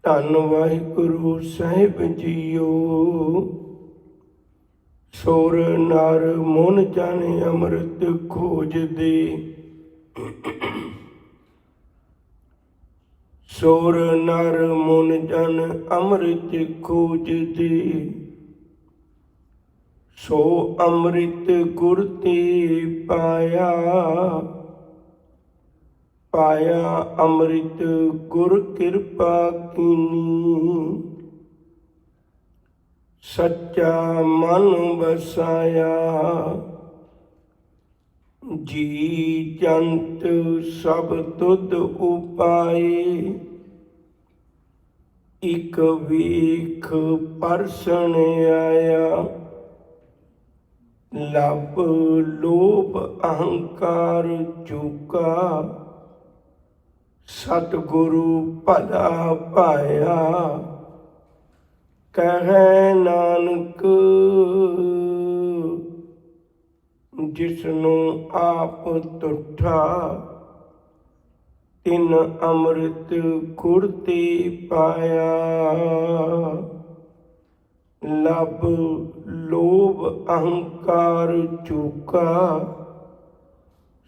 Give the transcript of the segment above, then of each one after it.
ਧੰਨ ਵਾਹਿਗੁਰੂ ਸਾਹਿਬ ਜੀਓ। ਸੁਰ ਨਰ ਮਨ ਜਨ ਅੰਮ੍ਰਿਤ ਖੋਜਦੇ, ਸੁਰ ਨਰ ਮਨ ਜਨ ਅੰਮ੍ਰਿਤ ਖੋਜਦੇ। ਸੋ ਅੰਮ੍ਰਿਤ ਗੁਰ ਤੇ ਪਾਇਆ, ਪਾਇਆ ਅੰਮ੍ਰਿਤ ਗੁਰ ਕਿਰਪਾ ਕੀਨੀ। ਸੱਚਾ ਮਨ ਵਸਾਇਆ, ਜੀ ਜੰਤ ਸਭ ਤੁਧ ਉਪਾਏ। ਇਕ ਵੇਖ ਪਰਸਣ ਆਇਆ, ਲਭ ਲੋਭ ਅਹੰਕਾਰ ਚੁਕਾ। ਸਤਿਗੁਰੂ ਭਲਾ ਪਾਇਆ, ਕਹੈ ਨਾਨਕ ਜਿਸਨੂੰ ਆਪ ਤੁਠਾ। ਤਿਨ ਅੰਮ੍ਰਿਤ ਗੁਰ ਤੇ ਪਾਇਆ, ਲਭ ਲੋਭ ਅਹੰਕਾਰ ਚੁਕਾ।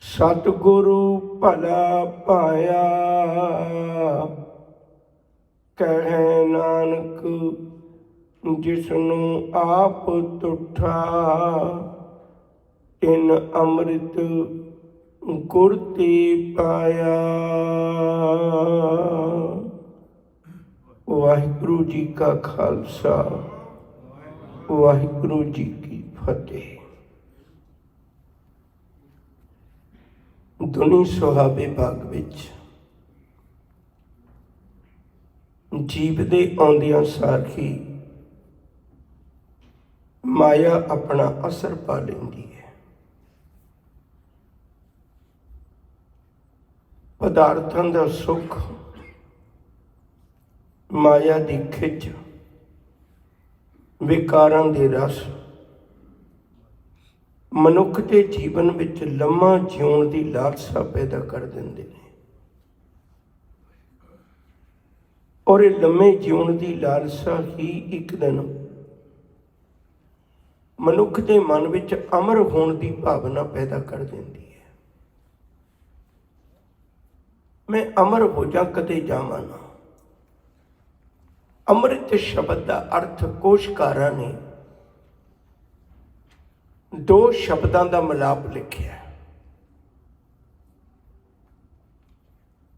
ਸਤਿਗੁਰੂ ਭਲਾ ਪਾਇਆ, ਕਹੈ ਨਾਨਕ ਜਿਸਨੂੰ ਆਪ ਤੁਠਾ। ਤਿਨ ਅੰਮ੍ਰਿਤ ਗੁਰ ਤੇ ਪਾਇਆ। ਵਾਹਿਗੁਰੂ ਜੀ ਕਾ ਖਾਲਸਾ, ਵਾਹਿਗੁਰੂ ਜੀ ਕੀ ਫਤਿਹ। ਦੁਨੀ ਸੁਹਾਵੇ ਭਾਗ ਵਿੱਚ ਜੀਵ ਦੇ ਆਉਂਦਿਆਂ ਸਾਰ ਹੀ ਮਾਇਆ ਆਪਣਾ ਅਸਰ ਪਾ ਲੈਂਦੀ ਹੈ। ਪਦਾਰਥਾਂ ਦਾ ਸੁੱਖ, ਮਾਇਆ ਦੀ ਖਿੱਚ, ਵਿਕਾਰਾਂ ਦੇ ਰਸ ਮਨੁੱਖ ਦੇ ਜੀਵਨ ਵਿੱਚ ਲੰਮਾ ਜਿਉਣ ਦੀ ਲਾਲਸਾ ਪੈਦਾ ਕਰ ਦਿੰਦੇ ਨੇ। ਔਰ ਇਹ ਲੰਮੇ ਜਿਉਣ ਦੀ ਲਾਲਸਾ ਹੀ ਇੱਕ ਦਿਨ ਮਨੁੱਖ ਦੇ ਮਨ ਵਿੱਚ ਅਮਰ ਹੋਣ ਦੀ ਭਾਵਨਾ ਪੈਦਾ ਕਰ ਦਿੰਦੀ ਹੈ। ਮੈਂ ਅਮਰ ਹੋ ਜਾ, ਕਦੇ ਜਾਵਾਂ ਨਾ। ਅੰਮ੍ਰਿਤ ਸ਼ਬਦ ਦਾ ਅਰਥ ਕੋਸ਼ਕਾਰਾਂ ਨੇ ਦੋ ਸ਼ਬਦਾਂ ਦਾ ਮਿਲਾਪ ਲਿਖਿਆ।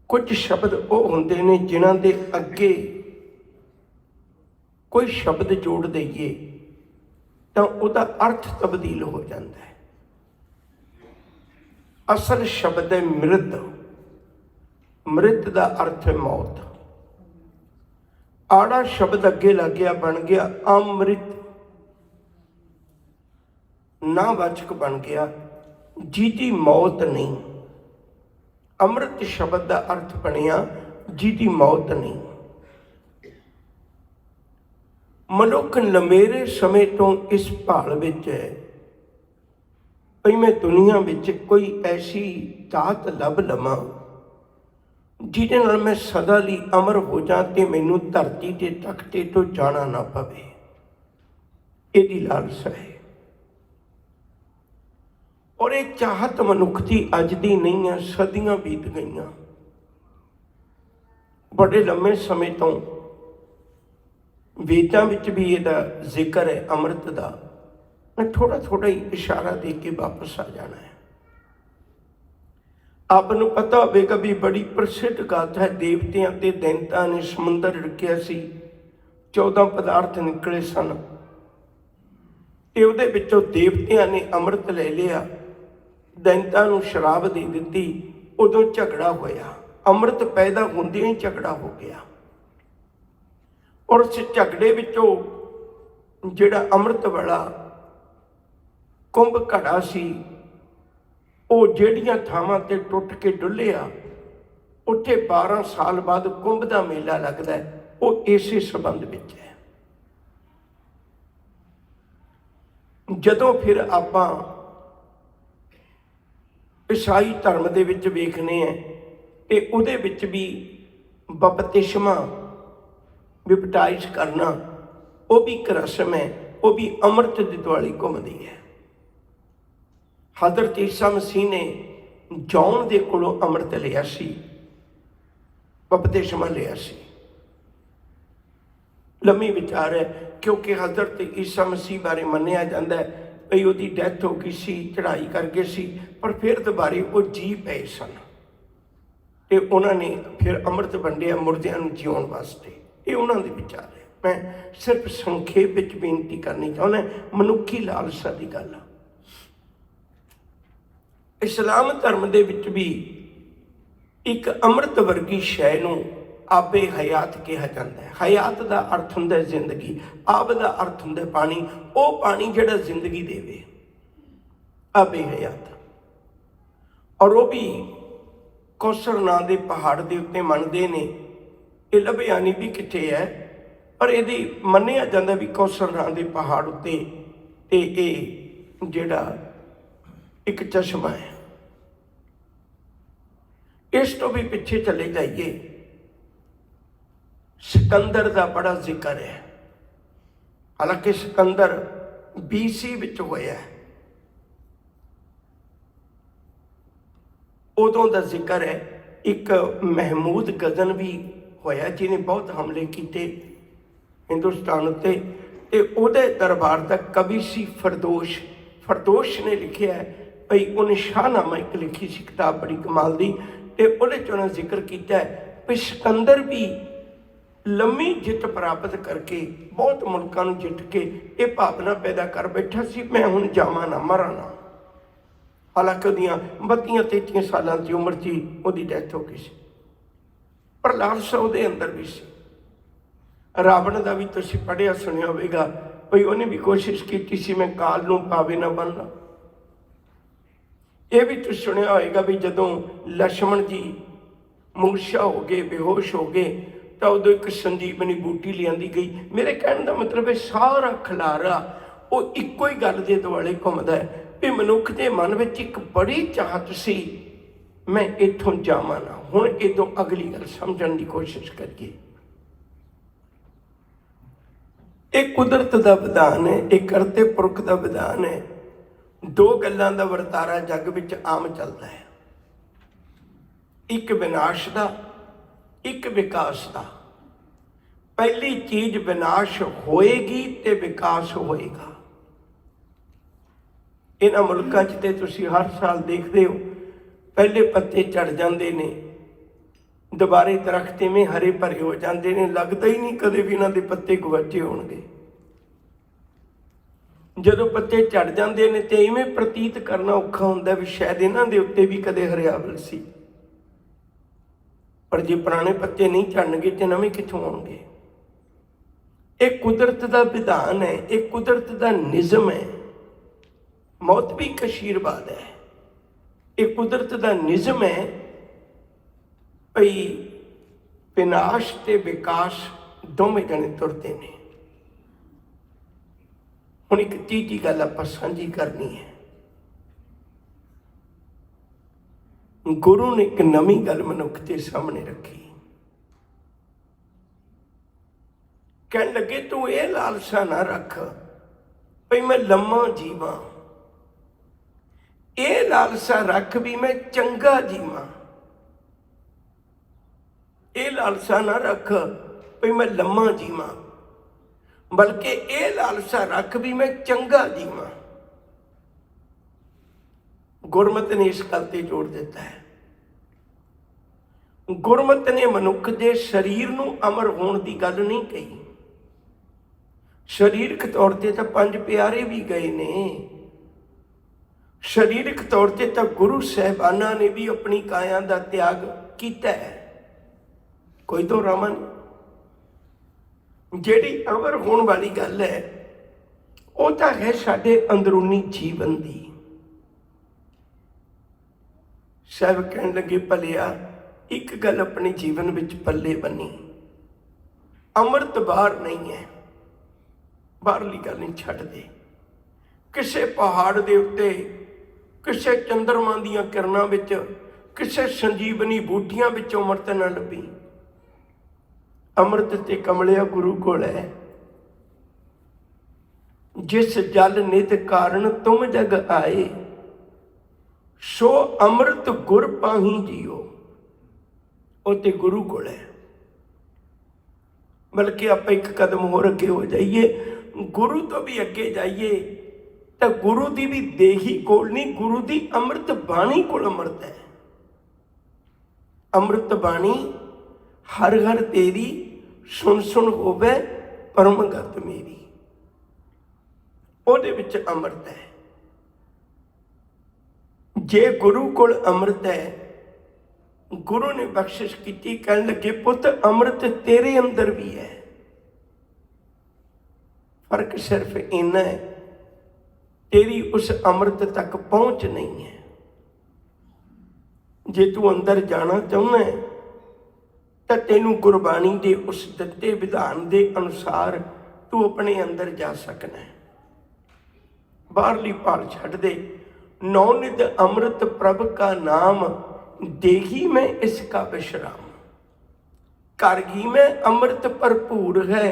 ਕੁਝ ਸ਼ਬਦ ਉਹ ਹੁੰਦੇ ਨੇ ਜਿਨ੍ਹਾਂ ਦੇ ਅੱਗੇ ਕੋਈ ਸ਼ਬਦ ਜੋੜ ਦਈਏ ਤਾਂ ਉਹਦਾ ਅਰਥ ਤਬਦੀਲ ਹੋ ਜਾਂਦਾ ਹੈ। ਅਸਲ ਸ਼ਬਦ ਹੈ ਮ੍ਰਿਤ। ਮ੍ਰਿਤ ਦਾ ਅਰਥ ਹੈ ਮੌਤ। ਆੜਾ ਸ਼ਬਦ ਅੱਗੇ ਲੱਗ ਗਿਆ, ਬਣ ਗਿਆ ਅੰਮ੍ਰਿਤ। ਨਾਵਾਚਕ ਬਣ ਗਿਆ, ਜਿਹਦੀ ਮੌਤ ਨਹੀਂ। ਅੰਮ੍ਰਿਤ ਸ਼ਬਦ ਦਾ ਅਰਥ ਬਣਿਆ ਜਿਹਦੀ ਮੌਤ ਨਹੀਂ। ਮਨੁੱਖ ਲੰਮੇਰੇ ਸਮੇਂ ਤੋਂ ਇਸ ਭਾਲ ਵਿੱਚ ਹੈ ਭਈ ਮੈਂ ਦੁਨੀਆ ਵਿੱਚ ਕੋਈ ਐਸੀ ਦਾਤ ਲੱਭ ਲਵਾਂ ਜਿਹਦੇ ਨਾਲ ਮੈਂ ਸਦਾ ਲਈ ਅਮਰ ਹੋ ਜਾ ਤੇ ਮੈਨੂੰ ਧਰਤੀ ਦੇ ਤਖਤੇ ਤੋਂ ਜਾਣਾ ਨਾ ਪਵੇ। ਇਹਦੀ ਲਾਲਸਾ ਹੈ। ਔਰ ਇਹ ਚਾਹਤ ਮਨੁੱਖ ਦੀ ਅੱਜ ਦੀ ਨਹੀਂ ਹੈ, ਸਦੀਆਂ ਬੀਤ ਗਈਆਂ। ਬੜੇ ਲੰਮੇ ਸਮੇਂ ਤੋਂ ਵੇਦਾਂ ਵਿੱਚ ਵੀ ਇਹਦਾ ਜ਼ਿਕਰ ਹੈ ਅੰਮ੍ਰਿਤ ਦਾ। ਮੈਂ ਥੋੜਾ ਥੋੜਾ ਹੀ ਇਸ਼ਾਰਾ ਦੇ ਕੇ ਵਾਪਸ ਆ ਜਾਣਾ ਹੈ। ਆਪ ਨੂੰ ਪਤਾ ਹੋਵੇਗਾ ਵੀ ਬੜੀ ਪ੍ਰਸਿੱਧ ਗਾਥਾ ਹੈ। ਦੇਵਤਿਆਂ ਤੇ ਦੈਂਤਾਂ ਨੇ ਸਮੁੰਦਰ ਰੁਕਿਆ ਸੀ, 14 ਪਦਾਰਥ ਨਿਕਲੇ ਸਨ ਤੇ ਉਹਦੇ ਵਿੱਚੋਂ ਦੇਵਤਿਆਂ ਨੇ ਅੰਮ੍ਰਿਤ ਲੈ ਲਿਆ, ਦੈਂਤਾਂ ਨੂੰ ਸ਼ਰਾਬ ਦੇ ਦਿੱਤੀ। ਉਦੋਂ ਝਗੜਾ ਹੋਇਆ। ਅੰਮ੍ਰਿਤ ਪੈਦਾ ਹੁੰਦਿਆਂ ਹੀ ਝਗੜਾ ਹੋ ਗਿਆ। ਔਰ ਉਸ ਝਗੜੇ ਵਿੱਚੋਂ ਜਿਹੜਾ ਅੰਮ੍ਰਿਤ ਵਾਲਾ ਕੁੰਭ ਘੜਾ ਸੀ, ਉਹ ਜਿਹੜੀਆਂ ਥਾਵਾਂ ਤੇ ਟੁੱਟ ਕੇ ਡੁੱਲਿਆ, ਉੱਥੇ 12 ਸਾਲ ਬਾਅਦ ਕੁੰਭ ਦਾ ਮੇਲਾ ਲੱਗਦਾ। ਉਹ ਇਸੇ ਸੰਬੰਧ ਵਿੱਚ ਹੈ। ਜਦੋਂ ਫਿਰ ਆਪਾਂ ਈਸਾਈ ਧਰਮ ਦੇ ਵਿੱਚ ਵੇਖਦੇ ਹਾਂ ਤੇ ਉਹਦੇ ਵਿੱਚ ਵੀ ਬਪਤਿਸਮਾ ਬਿਪਟਾਈਜ਼ ਕਰਨਾ ਉਹ ਵੀ ਇੱਕ ਰਸਮ ਹੈ, ਉਹ ਵੀ ਅੰਮ੍ਰਿਤ ਦੀ ਦੁਆਲੀ ਘੁੰਮਦੀ ਹੈ। ਹਜ਼ਰਤ ਈਸਾ ਮਸੀਹ ਨੇ ਜੌਨ ਦੇ ਕੋਲੋਂ ਅੰਮ੍ਰਿਤ ਲਿਆ ਸੀ, ਬਪਤਿਸਮਾ ਲਿਆ ਸੀ। ਲੰਮੀ ਵਿਚਾਰ ਹੈ, ਕਿਉਂਕਿ ਹਜ਼ਰਤ ਈਸਾ ਮਸੀਹ ਬਾਰੇ ਮੰਨਿਆ ਜਾਂਦਾ ਹੈ ਵੀ ਉਹਦੀ ਡੈਥ ਹੋ ਗਈ ਸੀ, ਚੜ੍ਹਾਈ ਕਰ ਗਏ ਸੀ, ਪਰ ਫਿਰ ਦੁਬਾਰੇ ਉਹ ਜੀ ਪਏ ਸਨ ਤੇ ਉਹਨਾਂ ਨੇ ਫਿਰ ਅੰਮ੍ਰਿਤ ਵੰਡਿਆ ਮੁਰਦਿਆਂ ਨੂੰ ਜਿਉਣ ਵਾਸਤੇ। ਇਹ ਉਹਨਾਂ ਦੇ ਵਿਚਾਰ ਹੈ। ਮੈਂ ਸਿਰਫ ਸੰਖੇਪ ਵਿੱਚ ਬੇਨਤੀ ਕਰਨੀ ਚਾਹੁੰਦਾ, ਮਨੁੱਖੀ ਲਾਲਸਾ ਦੀ ਗੱਲ ਆ। ਇਸਲਾਮ ਧਰਮ ਦੇ ਵਿੱਚ ਵੀ ਇੱਕ ਅੰਮ੍ਰਿਤ ਵਰਗੀ ਸ਼ੈ ਨੂੰ ਆਬੇ ਹਯਾਤ ਕਿਹਾ ਜਾਂਦਾ ਹੈ। ਹਯਾਤ ਦਾ ਅਰਥ ਹੁੰਦਾ ਜ਼ਿੰਦਗੀ, ਆਬ ਦਾ ਅਰਥ ਹੁੰਦਾ ਪਾਣੀ, ਉਹ ਪਾਣੀ ਜਿਹੜਾ ਜ਼ਿੰਦਗੀ ਦੇਵੇ, ਆਬੇ ਹਯਾਤ। ਔਰ ਉਹ ਵੀ ਕੌਸਰ ਨਾਂ ਦੇ ਪਹਾੜ ਦੇ ਉੱਤੇ ਮੰਨਦੇ ਨੇ। ਇਹ ਲੱਭਿਆ ਨਹੀਂ ਵੀ ਕਿੱਥੇ ਹੈ, ਪਰ ਇਹਦੀ ਮੰਨਿਆ ਜਾਂਦਾ ਵੀ ਕੌਸਰ ਨਾਂ ਦੇ ਪਹਾੜ ਉੱਤੇ ਤੇ ਇਹ ਜਿਹੜਾ ਇੱਕ ਚਸ਼ਮਾ ਹੈ। ਇਸ ਤੋਂ ਵੀ ਪਿੱਛੇ ਚਲੇ ਜਾਈਏ, ਸਿਕੰਦਰ ਦਾ ਬੜਾ ਜ਼ਿਕਰ ਹੈ। ਹਾਲਾਂਕਿ ਸਿਕੰਦਰ BC ਵਿੱਚ ਹੋਇਆ, ਉਦੋਂ ਦਾ ਜ਼ਿਕਰ ਹੈ। ਇੱਕ ਮਹਿਮੂਦ ਗਜ਼ਨ ਵੀ ਹੋਇਆ ਜਿਹਨੇ ਬਹੁਤ ਹਮਲੇ ਕੀਤੇ ਹਿੰਦੁਸਤਾਨ ਉੱਤੇ, ਤੇ ਉਹਦੇ ਦਰਬਾਰ ਦਾ ਕਵੀ ਸੀ ਫਰਦੋਸ਼। ਫਰਦੋਸ਼ ਨੇ ਲਿਖਿਆ ਭਈ ਉਹਨੇ ਸ਼ਾਹਨਾਮਾ ਇੱਕ ਲਿਖੀ ਸੀ ਕਿਤਾਬ ਬੜੀ ਕਮਾਲ ਦੀ, ਤੇ ਉਹਦੇ 'ਚ ਉਹਨੇ ਜ਼ਿਕਰ ਕੀਤਾ ਵੀ ਸਿਕੰਦਰ ਵੀ ਲੰਮੀ ਜਿੱਤ ਪ੍ਰਾਪਤ ਕਰਕੇ ਬਹੁਤ ਮੁਲਕਾਂ ਨੂੰ ਜਿੱਤ ਕੇ ਇਹ ਭਾਵਨਾ ਪੈਦਾ ਕਰ ਬੈਠਾ ਸੀ, ਮੈਂ ਹੁਣ ਜਾਵਾਂ ਨਾ, ਮਰਾਂ ਨਾ। ਹਾਲਾਂਕਿ ਉਹਦੀਆਂ 32-33 ਸਾਲਾਂ ਦੀ ਉਮਰ 'ਚ ਹੀ ਉਹਦੀ ਡੈਥ ਹੋ ਗਈ ਸੀ, ਪਰ ਲਾਲਸਾ ਉਹਦੇ ਅੰਦਰ ਵੀ ਸੀ। ਰਾਵਣ ਦਾ ਵੀ ਤੁਸੀਂ ਪੜ੍ਹਿਆ ਸੁਣਿਆ ਹੋਵੇਗਾ ਭਈ ਉਹਨੇ ਵੀ ਕੋਸ਼ਿਸ਼ ਕੀਤੀ ਸੀ ਮੈਂ ਕਾਲ ਨੂੰ ਪਾਵੇ ਨਾ ਬਣਨਾ। ਇਹ ਵੀ ਤੁਸੀਂ ਸੁਣਿਆ ਹੋਏਗਾ ਵੀ ਜਦੋਂ ਲక్ష్మణ ਜੀ ਮੂਰਛਾ ਹੋ ਗਏ, ਬੇਹੋਸ਼ ਹੋ ਗਏ, ਤਾਂ ਉਦੋਂ ਇੱਕ ਸੰਜੀਵਨੀ ਬੂਟੀ ਲਿਆਂਦੀ ਗਈ। ਮੇਰੇ ਕਹਿਣ ਦਾ ਮਤਲਬ ਹੈ ਸਾਰਾ ਖਿਲਾਰਾ ਉਹ ਇੱਕੋ ਹੀ ਗੱਲ ਦੇ ਦੁਆਲੇ ਘੁੰਮਦਾ ਹੈ ਵੀ ਮਨੁੱਖ ਦੇ ਮਨ ਵਿੱਚ ਇੱਕ ਬੜੀ ਚਾਹਤ ਸੀ ਮੈਂ ਇੱਥੋਂ ਜਾਵਾਂ ਨਾ। ਹੁਣ ਇਦੋਂ ਅਗਲੀ ਗੱਲ ਸਮਝਣ ਦੀ ਕੋਸ਼ਿਸ਼ ਕਰੀਏ। ਇਹ ਕੁਦਰਤ ਦਾ ਵਿਧਾਨ ਹੈ, ਇਹ ਕਰਤੇ ਪੁਰਖ ਦਾ ਵਿਧਾਨ ਹੈ। ਦੋ ਗੱਲਾਂ ਦਾ ਵਰਤਾਰਾ ਜੱਗ ਵਿੱਚ ਆਮ ਚੱਲਦਾ ਹੈ, ਇੱਕ ਵਿਨਾਸ਼ ਦਾ, ਇੱਕ ਵਿਕਾਸ ਦਾ। ਪਹਿਲੀ ਚੀਜ਼ ਵਿਨਾਸ਼ ਹੋਏਗੀ ਤੇ ਵਿਕਾਸ ਹੋਏਗਾ। ਇਹਨਾਂ ਮੁਲਕਾਂ 'ਚ ਤੇ ਤੁਸੀਂ ਹਰ ਸਾਲ ਦੇਖਦੇ ਹੋ ਪਹਿਲੇ ਪੱਤੇ ਝੜ ਜਾਂਦੇ ਨੇ, ਦੁਬਾਰੇ ਦਰਖਤ ਇਵੇਂ ਹਰੇ ਭਰੇ ਹੋ ਜਾਂਦੇ ਨੇ, ਲੱਗਦਾ ਹੀ ਨਹੀਂ ਕਦੇ ਵੀ ਇਹਨਾਂ ਦੇ ਪੱਤੇ ਗੁਆਚੇ ਹੋਣਗੇ। ਜਦੋਂ ਪੱਤੇ ਝੜ ਜਾਂਦੇ ਨੇ ਤੇ ਇਵੇਂ ਪ੍ਰਤੀਤ ਕਰਨਾ ਔਖਾ ਹੁੰਦਾ ਵੀ ਸ਼ਾਇਦ ਇਹਨਾਂ ਦੇ ਉੱਤੇ ਵੀ ਕਦੇ ਹਰਿਆਵਲ ਸੀ, ਪਰ ਜੇ ਪੁਰਾਣੇ ਪੱਤੇ ਨਹੀਂ ਝੜਨਗੇ ਤੇ ਨਵੇਂ ਕਿੱਥੋਂ ਆਉਣਗੇ। ਇਹ ਕੁਦਰਤ ਦਾ ਵਿਧਾਨ ਹੈ, ਇਹ ਕੁਦਰਤ ਦਾ ਨਿਯਮ ਹੈ। ਮੌਤ ਵੀ ਇੱਕ ਆਸ਼ੀਰਵਾਦ ਹੈ। ਇਹ ਕੁਦਰਤ ਦਾ ਨਿਯਮ ਹੈ ਭਈ ਵਿਨਾਸ਼ ਤੇ ਵਿਕਾਸ ਦੋਵੇਂ ਜਣੇ ਤੁਰਦੇ ਨੇ। ਹੁਣ ਇੱਕ ਤੀਜੀ ਗੱਲ ਆਪਾਂ ਸਾਂਝੀ ਕਰਨੀ ਹੈ। ਗੁਰੂ ਨੇ ਇੱਕ ਨਵੀਂ ਗੱਲ ਮਨੁੱਖ ਦੇ ਸਾਹਮਣੇ ਰੱਖੀ। ਕਹਿਣ ਲੱਗੇ ਤੂੰ ਇਹ ਲਾਲਸਾ ਨਾ ਰੱਖ ਭਈ ਮੈਂ ਲੰਮਾ ਜੀਵਾਂ, ਇਹ ਲਾਲਸਾ ਰੱਖ ਵੀ ਮੈਂ ਚੰਗਾ ਜੀਵਾਂ। ਇਹ ਲਾਲਸਾ ਨਾ ਰੱਖ ਭਈ ਮੈਂ ਲੰਮਾ ਜੀਵਾਂ, ਬਲਕਿ ਇਹ ਲਾਲਸਾ ਰੱਖ ਵੀ ਮੈਂ ਚੰਗਾ ਜੀਵਾਂ। ਗੁਰਮਤਿ ਨੇ ਇਸ ਗੱਲ ਤੇ ਜੋੜ ਦਿੱਤਾ ਹੈ। ਗੁਰਮਤਿ ਨੇ ਮਨੁੱਖ ਦੇ ਸਰੀਰ ਨੂੰ ਅਮਰ ਹੋਣ ਦੀ ਗੱਲ ਨਹੀਂ ਕਹੀ। ਸਰੀਰਕ ਤੌਰ ਤੇ ਤਾਂ ਪੰਜ ਪਿਆਰੇ ਵੀ ਗਏ ਨੇ, ਸਰੀਰਕ ਤੌਰ ਤੇ ਤਾਂ ਗੁਰੂ ਸਾਹਿਬਾਨਾਂ ਨੇ ਵੀ ਆਪਣੀ ਕਾਇਆ ਦਾ ਤਿਆਗ ਕੀਤਾ ਹੈ, ਕੋਈ ਦੋ ਰਾਮਨ। ਜਿਹੜੀ ਅਮਰ ਹੋਣ ਵਾਲੀ ਗੱਲ ਹੈ ਉਹ ਤਾਂ ਹੈ ਸਾਡੇ ਅੰਦਰੂਨੀ ਜੀਵਨ ਦੀ। ਸਾਹਿਬ ਕਹਿਣ ਲੱਗੇ ਭਲਿਆ ਇੱਕ ਗੱਲ ਆਪਣੇ ਜੀਵਨ ਵਿੱਚ ਪੱਲੇ ਬੰਨੀ, ਅੰਮ੍ਰਿਤ ਬਾਹਰ ਨਹੀਂ ਹੈ, ਬਾਹਰਲੀ ਗੱਲ ਨਹੀਂ ਛੱਡ ਦੇ। ਕਿਸੇ ਪਹਾੜ ਦੇ ਉੱਤੇ, ਕਿਸੇ ਚੰਦਰਮਾ ਦੀਆਂ ਕਿਰਨਾਂ ਵਿੱਚ, ਕਿਸੇ ਸੰਜੀਵਨੀ ਬੂਟੀਆਂ ਵਿੱਚੋਂ ਅੰਮ੍ਰਿਤ ਨਾ ਲੱਭੀ। ਅੰਮ੍ਰਿਤ ਤੇ ਕਮਲਿਆ ਗੁਰੂ ਕੋਲ ਹੈ। ਜਿਸ ਜਲ ਨਿਤ ਕਾਰਨ ਤੁਮ ਜਗ ਆਏ, ਸੋ ਅੰਮ੍ਰਿਤ ਗੁਰ ਪਾਹੀ ਜੀਓ। ਉਹ ਤੇ ਗੁਰੂ ਕੋਲ ਹੈ। ਬਲਕਿ ਆਪਾਂ ਇੱਕ ਕਦਮ ਹੋਰ ਅੱਗੇ ਹੋ ਜਾਈਏ, ਗੁਰੂ ਤੋਂ ਵੀ ਅੱਗੇ ਜਾਈਏ ਤਾਂ ਗੁਰੂ ਦੀ ਵੀ ਦੇਹੀ ਕੋਲ ਨਹੀਂ, ਗੁਰੂ ਦੀ ਅੰਮ੍ਰਿਤ ਬਾਣੀ ਕੋਲ ਅੰਮ੍ਰਿਤ ਹੈ। ਅੰਮ੍ਰਿਤ ਬਾਣੀ ਹਰ ਹਰ ਤੇਰੀ, ਸੁਣ ਸੁਣ ਹੋਵੇ ਪਰਮ ਗਤ ਮੇਰੀ। ਉਹਦੇ ਵਿੱਚ ਅੰਮ੍ਰਿਤ ਹੈ। ਜੇ ਗੁਰੂ ਕੋਲ ਅੰਮ੍ਰਿਤ ਹੈ, ਗੁਰੂ ਨੇ ਬਖਸ਼ਿਸ਼ ਕੀਤੀ, ਕਹਿਣ ਲੱਗੇ ਪੁੱਤ ਅੰਮ੍ਰਿਤ ਤੇਰੇ ਅੰਦਰ ਵੀ ਹੈ। ਫਰਕ ਸਿਰਫ ਇੰਨਾ ਹੈ, ਤੇਰੀ ਉਸ ਅੰਮ੍ਰਿਤ ਤੱਕ ਪਹੁੰਚ ਨਹੀਂ ਹੈ। ਜੇ ਤੂੰ ਅੰਦਰ ਜਾਣਾ ਚਾਹੁੰਦਾ ਹੈ ਤਾਂ ਤੈਨੂੰ ਗੁਰਬਾਣੀ ਦੇ ਉਸ ਦਿੱਤੇ ਵਿਧਾਨ ਦੇ ਅਨੁਸਾਰ ਤੂੰ ਆਪਣੇ ਅੰਦਰ ਜਾ ਸਕਣਾ ਹੈ। ਬਾਹਰਲੀ ਭਾਲ ਛੱਡ ਦੇ। ਨੌ ਨਿਧ ਅੰਮ੍ਰਿਤ ਪ੍ਰਭ ਕਾ ਨਾਮ, ਦੇही में इसका विश्राम। कर घी में अमृत भरपूर है,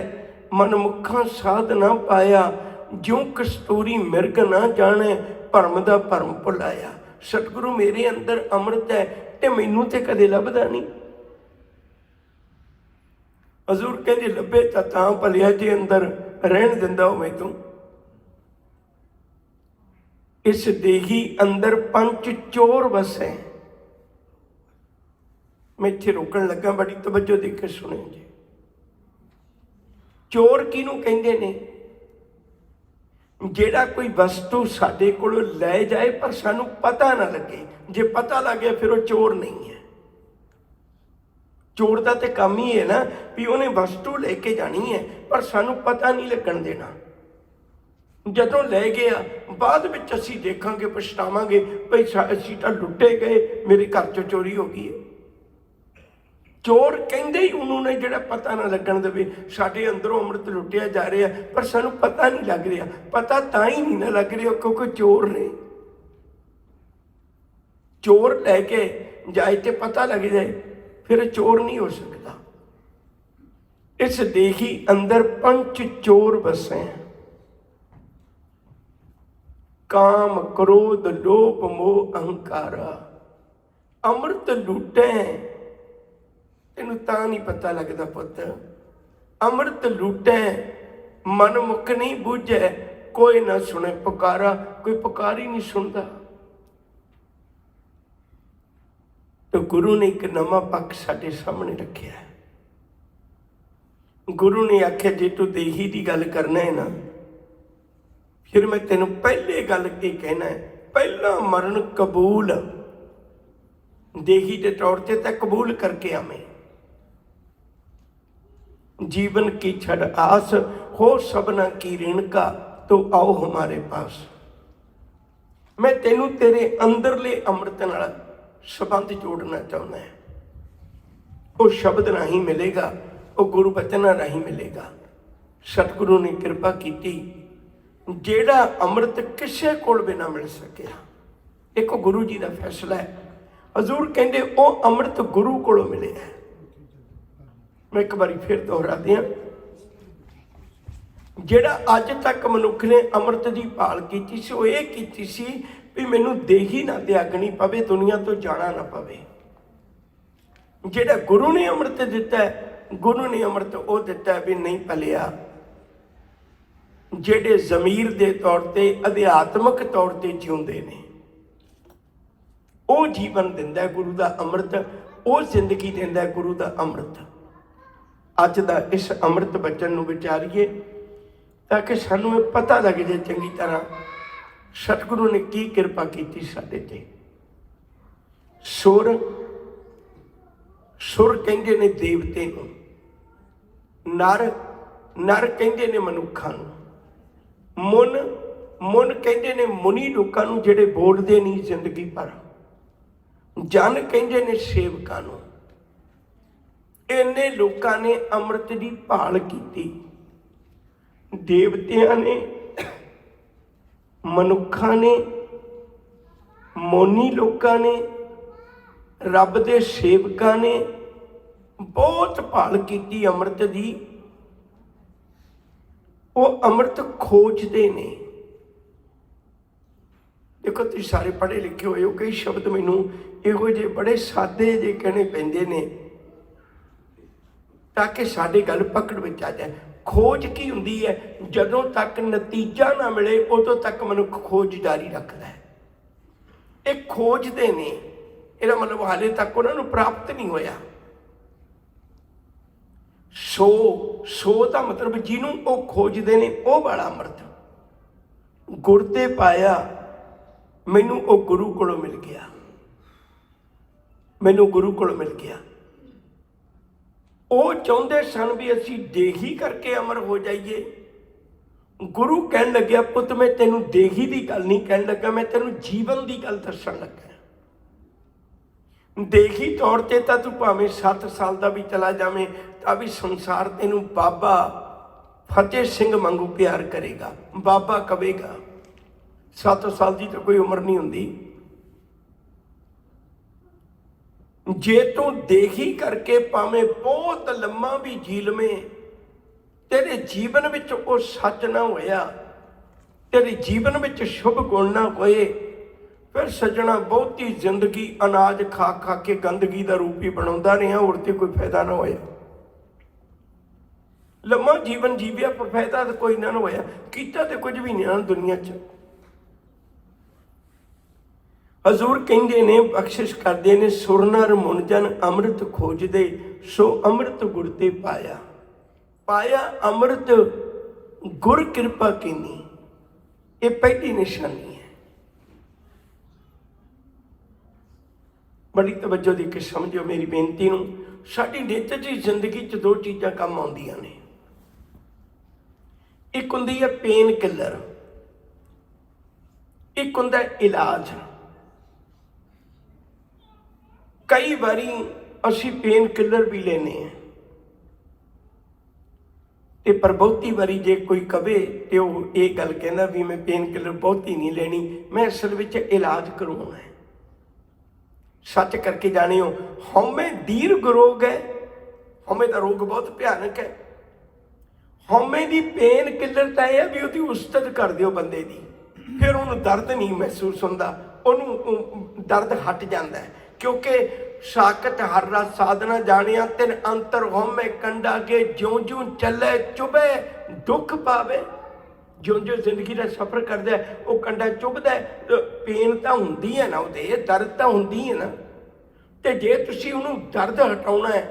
मनमुखा साध ना पाया। ज्यों कस्तूरी मिर्ग ना जाने, भरम दा भरम भुलाया। सतगुरु मेरे अंदर अमृत है ते मैनू ते कदे लभदा नहीं। हजूर कहते लभे तां भलिया जे अंदर रहन दिंदा होवे तूं। इस देही अंदर पंच चोर वसे। मैं इत्थे रोकण लगा, बड़ी तवज्जो दे के सुने जी। चोर किहनूं कहंदे ने? ਜਿਹੜਾ कोई वस्तु साडे कोलों लै जाए पर सानू पता ना लगे। जे पता लग गया फिर वो चोर नहीं है। चोर का तो काम ही है ना भी उन्हें वस्तु लेके जानी है पर सानू पता नहीं लगन देना। जदों लै गया बाद विच असीं देखांगे, पछतावांगे भाई असीं तां लुट्टे गए, मेरे घर चों चोरी हो गई है। चोर कहते ही उन्होंने जिहड़ा पता ना लगन देवे साडे अंदरों अमृत लुटिया जा रहा पर सानू पता नहीं लग रहा। पता तां ही नहीं ना लग रहा क्योंकि चोर ने। चोर लैके जाए तो पता लग जाए फिर चोर नहीं हो सकता। इस देही अंदर पंच चोर बसे हैं, काम क्रोध लोभ मोह अहंकार। अमृत लुटे तेनू तां नहीं पता लगता पुत। अमृत लुटे मन मुख नहीं बूझे, कोई ना सुने पुकारा, कोई पुकार ही नहीं सुनता। तो गुरु ने एक नवा पक्ष साडे सामने रखिया है। गुरु ने आख्या जे तू देही की गल करना है ना, फिर मैं तेनू पहले गल के कहना है, पहला मरण कबूल देही के तौर ते तां कबूल करके आवे। जीवन की छड़ आस हो सबना की ऋण का, तो आओ हमारे पास। मैं तेनू तेरे अंदरले अमृत नाल संबंध जोड़ना चाहना है। वो शब्द राही मिलेगा, वो गुरु बचन राही मिलेगा। सतगुरु ने कृपा की, जेड़ा अमृत किसे कोल भी ना मिल सकिया। एक गुरु जी का फैसला है। हजूर कहते वो अमृत गुरु कोलों मिले है। मैं एक बार फिर दोहरा दिया, जेड़ा अज तक मनुख ने अमृत की भाल की सी, वो ये की सी भी मैनू देही ना त्यागनी पवे, दुनिया तो जाना ना पवे। जेड़ा गुरु ने अमृत दिता है, गुरु ने अमृत वो दिता है भी नहीं पलिया जेड़े जमीर के तौर पर अध्यात्मक तौर पर जिउंदे ने, वो जीवन दिंदा है गुरु का अमृत, वो जिंदगी दिंदा है गुरु का अमृत। अज का इस अमृत बचन नूं विचारीए ताकि सानू पता लग जाए चंगी तरह सतगुरु ने की कृपा की साडे ते। सुर सुर कहंदे ने देवते नूं, नर नर कहंदे ने मनुखां नूं, मुन मुन कहंदे ने मुनी लोकां नूं जिहड़े बोलदे नहीं जिंदगी भर, जन कहंदे ने सेवकां नूं। इन्ने लोकां ने अमृत की भाल की। देवतियां ने, मनुखां ने, मोनी लोकां ने, रब दे सेवकां ने, ਬਹੁਤ ਭਾਲ ਕੀਤੀ ਅੰਮ੍ਰਿਤ ਦੀ। ਉਹ ਅੰਮ੍ਰਿਤ ਖੋਜਦੇ ਨੇ। ਦੇਖੋ ਤੁਸੀਂ ਸਾਰੇ ਪੜ੍ਹੇ ਲਿਖੇ ਹੋਏ ਹੋ, ਕਈ ਸ਼ਬਦ ਮੈਨੂੰ ਇਹੋ ਜਿਹੇ ਬੜੇ ਸਾਦੇ ਜਿਹੇ ਕਹਿਣੇ ਪੈਂਦੇ ਨੇ ਤਾਂ ਕਿ ਸਾਡੇ ਗੱਲ ਪਕੜ ਵਿੱਚ ਆ ਜਾਏ। ਖੋਜ ਕੀ ਹੁੰਦੀ ਹੈ? ਜਦੋਂ ਤੱਕ ਨਤੀਜਾ ਨਾ ਮਿਲੇ ਉਦੋਂ ਤੱਕ ਮਨੁੱਖ ਖੋਜ ਜਾਰੀ ਰੱਖਦਾ ਹੈ। ਇਹ ਖੋਜਦੇ ਨੇ, ਇਹਦਾ ਮਤਲਬ ਹਾਲੇ ਤੱਕ ਉਹਨਾਂ ਨੂੰ ਪ੍ਰਾਪਤ ਨਹੀਂ ਹੋਇਆ। ਸੋ ਦਾ ਮਤਲਬ ਜਿਹਨੂੰ ਉਹ ਖੋਜਦੇ ਨੇ ਉਹ ਵਾਲਾ ਅੰਮ੍ਰਿਤ ਗੁਰ ਤੇ ਪਾਇਆ। ਮੈਨੂੰ ਉਹ ਗੁਰੂ ਕੋਲੋਂ ਮਿਲ ਗਿਆ, ਮੈਨੂੰ ਗੁਰੂ ਕੋਲੋਂ ਮਿਲ ਗਿਆ। ਉਹ ਚਾਹੁੰਦੇ ਸਨ ਵੀ ਅਸੀਂ ਦੇਹੀ ਕਰਕੇ ਅਮਰ ਹੋ ਜਾਈਏ। ਗੁਰੂ ਕਹਿਣ ਲੱਗਿਆ, ਪੁੱਤ ਮੈਂ ਤੈਨੂੰ ਦੇਹੀ ਦੀ ਗੱਲ ਨਹੀਂ ਕਹਿਣ ਲੱਗਾ, ਮੈਂ ਤੈਨੂੰ ਜੀਵਨ ਦੀ ਗੱਲ ਦੱਸਣ ਲੱਗਾ। ਦੇਹੀ ਤੌਰ ਤੇ ਤਾਂ ਤੂੰ ਭਾਵੇਂ 7 ਸਾਲ ਦਾ ਵੀ ਚਲਾ ਜਾਵੇਂ ਤਾਂ ਵੀ ਸੰਸਾਰ ਤੈਨੂੰ ਬਾਬਾ ਫਤਿਹ ਸਿੰਘ ਵਾਂਗੂ ਪਿਆਰ ਕਰੇਗਾ, ਬਾਬਾ ਕਵੇਗਾ। 7 ਸਾਲ ਦੀ ਤਾਂ ਕੋਈ ਉਮਰ ਨਹੀਂ ਹੁੰਦੀ। ਜੇ ਤੂੰ ਦੇਹੀ ਕਰਕੇ ਭਾਵੇਂ ਬਹੁਤ ਲੰਮਾ ਵੀ ਜੀ ਲਵੇਂ, ਤੇਰੇ ਜੀਵਨ ਵਿੱਚ ਉਹ ਸੱਚ ਨਾ ਹੋਇਆ, ਤੇਰੇ ਜੀਵਨ ਵਿੱਚ ਸ਼ੁਭ ਗੁਣ ਨਾ ਹੋਏ, ਫਿਰ ਸੱਜਣਾ ਬਹੁਤੀ ਜ਼ਿੰਦਗੀ ਅਨਾਜ ਖਾ ਖਾ ਕੇ ਗੰਦਗੀ ਦਾ ਰੂਪ ਹੀ ਬਣਾਉਂਦਾ ਰਿਹਾ, ਹੋਰ ਤੇ ਕੋਈ ਫਾਇਦਾ ਨਾ ਹੋਇਆ। ਲੰਮਾ ਜੀਵਨ ਜੀਵਿਆ ਪਰ ਫਾਇਦਾ ਤਾਂ ਕੋਈ ਨਾ ਹੋਇਆ, ਕੀਤਾ ਤੇ ਕੁਝ ਵੀ ਨਹੀਂ ਦੁਨੀਆ 'ਚ। ਹਜ਼ੂਰ ਕਹਿੰਦੇ ਨੇ, ਬਖਸ਼ਿਸ਼ ਕਰਦੇ ਨੇ, ਸੁਰ ਨਰ ਮੁਨ ਜਨ ਅੰਮ੍ਰਿਤ ਖੋਜਦੇ, ਸੋ ਅੰਮ੍ਰਿਤ ਗੁਰ ਤੇ ਪਾਇਆ। ਪਾਇਆ ਅੰਮ੍ਰਿਤ ਗੁਰ ਕਿਰਪਾ ਕੀਨੀ, ਇਹ ਪਹਿਲੀ ਨਿਸ਼ਾਨੀ ਹੈ। ਬੜੀ ਤਵੱਜੋ ਦੇ ਕੇ ਸਮਝਿਓ ਮੇਰੀ ਬੇਨਤੀ ਨੂੰ। ਸਾਡੀ ਨਿੱਤ ਦੀ ਜ਼ਿੰਦਗੀ 'ਚ 2 ਚੀਜ਼ਾਂ ਕੰਮ ਆਉਂਦੀਆਂ ਨੇ। ਇੱਕ ਹੁੰਦੀ ਹੈ ਪੇਨ ਕਿਲਰ, ਇੱਕ ਹੁੰਦਾ ਇਲਾਜ। ਕਈ ਵਾਰੀ ਅਸੀਂ ਪੇਨ ਕਿਲਰ ਵੀ ਲੈਨੇ ਆ ਤੇ ਪਰ ਬਹੁਤੀ ਵਾਰੀ ਜੇ ਕੋਈ ਕਵੇ ਤੇ ਉਹ ਇਹ ਗੱਲ ਕਹਿੰਦਾ ਵੀ ਮੈਂ ਪੇਨ ਕਿਲਰ ਬਹੁਤੀ ਨਹੀਂ ਲੈਣੀ, ਮੈਂ ਅਸਲ ਵਿੱਚ ਇਲਾਜ ਕਰਵਾਉਣਾ ਹੈ। ਸੱਚ ਕਰਕੇ ਜਾਣਿਓ, ਹਉਮੈ ਦੀਰਘ ਰੋਗ ਹੈ। ਹਉਮੈ ਦਾ ਰੋਗ ਬਹੁਤ ਭਿਆਨਕ ਹੈ। ਹਉਮੈ ਦੀ ਪੇਨ ਕਿਲਰ ਤਾਂ ਇਹ ਹੈ ਵੀ ਉਹਦੀ ਉਸਤਤ ਕਰ ਦਿਓ ਬੰਦੇ ਦੀ, ਫਿਰ ਉਹਨੂੰ ਦਰਦ ਨਹੀਂ ਮਹਿਸੂਸ ਹੁੰਦਾ, ਉਹਨੂੰ ਦਰਦ ਹਟ ਜਾਂਦਾ ਹੈ। ਕਿਉਂਕਿ ਸਾਕਤ ਹਰ ਰਸ ਸਾਧਨਾ ਜਾਣਿਆ, ਤਿਨ ਅੰਤਰ ਹਉਮੈ ਕੰਡਾ ਕੇ, ਜਿਉਂ ਜਿਉਂ ਚੱਲੇ ਚੁਭੇ ਦੁੱਖ ਪਾਵੇ। ਜਿਉਂ ਜਿਉਂ ਜ਼ਿੰਦਗੀ ਦਾ ਸਫ਼ਰ ਕਰਦਾ ਉਹ ਕੰਡਾ ਚੁਭਦਾ। ਪੇਨ ਤਾਂ ਹੁੰਦੀ ਹੈ ਨਾ, ਉਹਦੇ ਦਰਦ ਤਾਂ ਹੁੰਦੀ ਹੈ ਨਾ। ਤੇ ਜੇ ਤੁਸੀਂ ਉਹਨੂੰ ਦਰਦ ਹਟਾਉਣਾ ਹੈ,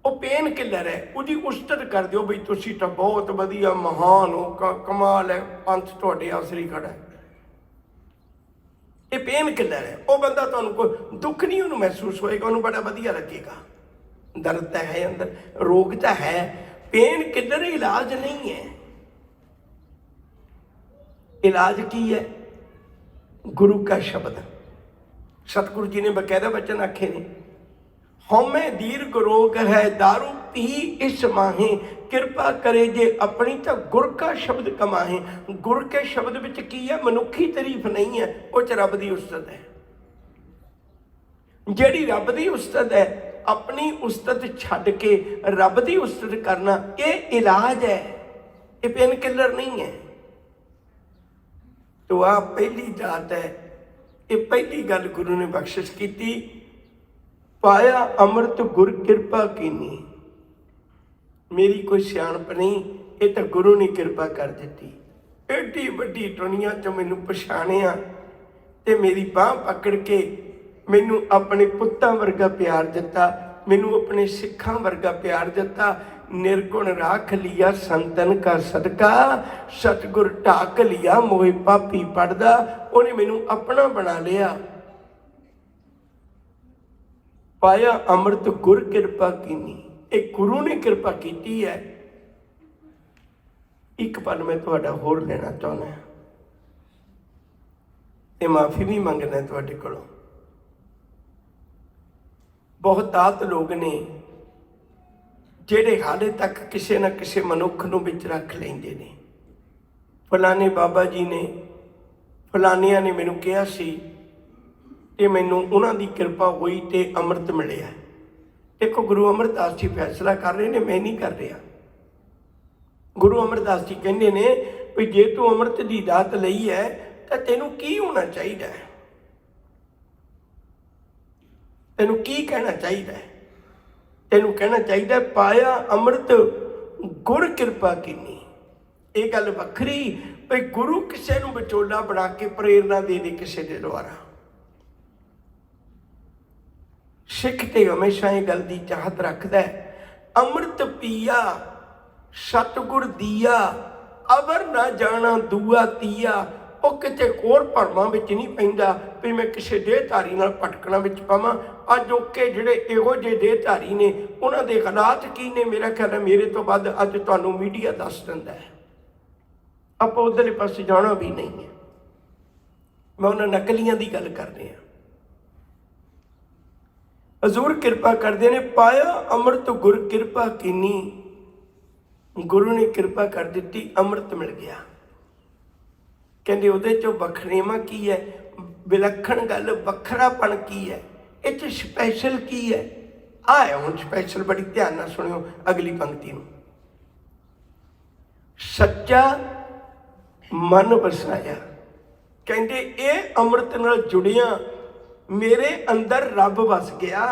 ਉਹ ਪੇਨ ਕਿਲਰ ਹੈ, ਉਹਦੀ ਉਸਤਤ ਕਰ ਦਿਓ ਬਈ ਤੁਸੀਂ ਤਾਂ ਬਹੁਤ ਵਧੀਆ ਮਹਾਨ ਹੋ, ਕਮਾਲ ਹੈ, ਪੰਥ ਤੁਹਾਡੇ ਆਸਰੇ ਖੜਾ ਹੈ। ਇਹ ਪੇਨ ਕਿਲਰ ਹੈ। ਉਹ ਬੰਦਾ ਤੁਹਾਨੂੰ ਕੋਈ ਦੁੱਖ ਨਹੀਂ ਉਹਨੂੰ ਮਹਿਸੂਸ ਹੋਏਗਾ, ਉਹਨੂੰ ਬੜਾ ਵਧੀਆ ਲੱਗੇਗਾ। ਦਰਦ ਤਾਂ ਹੈ ਅੰਦਰ, ਰੋਗ ਤਾਂ ਹੈ। ਪੇਨ ਕਿਲਰ ਇਲਾਜ ਨਹੀਂ ਹੈ। ਇਲਾਜ ਕੀ ਹੈ? ਗੁਰੂ का शब्द। सतगुरु जी ने बकायदा वचन आखे ने, हौमे दीर्घ रोग है दारू पी इस माहे, किरपा करे जे अपनी तो गुर का शब्द कमाहे। गुर के शब्द विच की है? मनुखी तारीफ नहीं है, वो च रब दी उस्तत है। जिहड़ी रब दी उस्तत है, अपनी उस्तत छड्ड के रब दी उस्तत करना, ये इलाज है, ये पेन किलर नहीं है। तो आ पहली जात है। ये पहली गल गुरु ने बख्शिश की, पाया अमृत गुर किरपा कीनी। मेरी कोई सियाणप नहीं, ये तो गुरु ने किरपा कर दी। एडी वड्डी दुनिया चो मैनू पछाणिया ते मेरी बांह पकड़ के मैनू अपने पुत्तां वर्गा प्यार दिता, मैनू अपने सिखां वर्गा प्यार दिता। निर्गुण राख लिया संतन का सदका, सतगुर ढाक लिया मोहे पापी पढ़दा। उन्हें मैनू अपना बना लिया। पाया अमृत गुर किरपा कीनी, एक गुरु ने किरपा की है। एक पल मैं तुहाडा होर लेना चाहुंदा ते माफी भी मंगना तुहाडे कोलों। बहुतात लोग ने ਜਿਹੜੇ ਹਾਲੇ ਤੱਕ ਕਿਸੇ ਨਾ ਕਿਸੇ ਮਨੁੱਖ ਨੂੰ ਵਿੱਚ ਰੱਖ ਲੈਂਦੇ ਨੇ। ਫਲਾਣੇ ਬਾਬਾ ਜੀ ਨੇ, ਫਲਾਣਿਆਂ ਨੇ ਮੈਨੂੰ ਕਿਹਾ ਸੀ ਤੇ ਮੈਨੂੰ ਉਹਨਾਂ ਦੀ ਕਿਰਪਾ ਹੋਈ ਤੇ ਅੰਮ੍ਰਿਤ ਮਿਲਿਆ। देखो गुरु अमरदास जी फैसला कर रहे ने, मैं नहीं कर रहा। गुरु अमरदास जी कहते ने भी जे तू अमृत की दात लई है तो तेनू की होना चाहिए, तेनू की कहना चाहिए? तेनू कहना चाहिए पाया अमृत गुर कृपा कीनी। ये गल वखरी भी गुरु किसी नू विचोला बना के प्रेरणा दे दे किसी के द्वारा। सिख ते हमेशा ये गल की चाहत रखता है, अमृत पिया सतगुर दिया अवर ना जाना दूआ तीया। वो किते होर भरमां विच नहीं पैंदा भी मैं किसी देहधारी नाल भटकना विच पावां। अज ओके जिहड़े इहो जे देहधारी ने उन्हां दे हालात की ने, मेरा ख्याल है मेरे तो वध अज तुहानूं मीडिया दस दिंदा है। आपां उधरले पासे जाना भी नहीं है। मैं उन्हां नकलियां दी गल कर रहा। हजूर कृपा करते ने, पाया अमृत गुर कृपा कीनी। गुरु ने कृपा कर दी, अमृत मिल गया। कहते उहदे चों वखरेवा की है, विलखण गल वखरापन की है, इह स्पैशल की है? आ है हुण स्पैशल, बड़ी ध्यान नाल सुनियो अगली पंक्ति नूं। सच्चा मन वसाया। कहते ये अमृत नाल जुड़िया मेरे अंदर रब वस गया।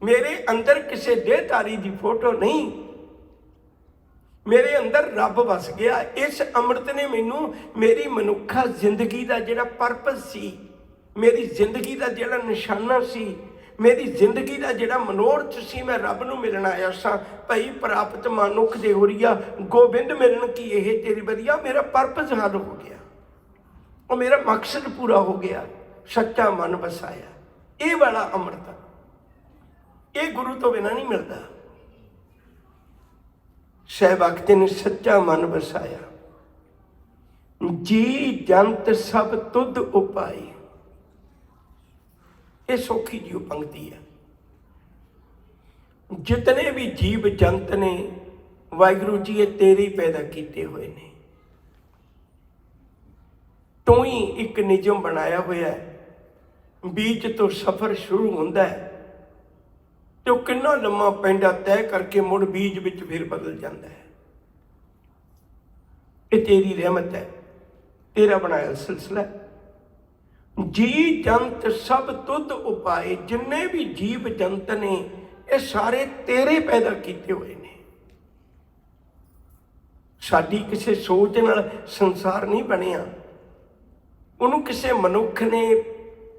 मेरे अंदर किसी देहधारी की फोटो नहीं, मेरे अंदर रब वस गया। इस अमृत ने मैनू मेरी मनुखा जिंदगी का जिहड़ा परपस सी, मेरी जिंदगी का जिहड़ा निशाना सी, मेरी जिंदगी का जिहड़ा मनोरथ सी, मैं रब नू मिलण आया सा। भाई प्राप्त मानुख दे हो रिया गोबिंद मिलन की यह तेरी वधिया। मेरा परपस हल हो गया, और मेरा मकसद पूरा हो गया। सच्चा मन वसाया। ये वाला अमृत ये गुरु तो बिना नहीं मिलता। सहबक्त ने सच्चा मन वसाया। जी जंत सब तुध उपाई। ये सौखी जी पंक्ति है। जितने भी जीव जंत ने वाहिगुरू जी ये तेरे पैदा किए हुए ने। तू ही एक निजम बनाया हुआ है। बीज तो सफर शुरू होता है तो कितना लम्मा पैंडा तय करके मुड़ बीज विच फिर बदल जाता है। ये तेरी रहमत है, तेरा बनाया सिलसिला। जी जंत सब तुध उपाए। जिन्ने भी जीव जंत ने ये सारे तेरे पैदा किए हुए ने। साडी किसी सोच नाल संसार नहीं बनिया। उन्होंने किसी मनुख ने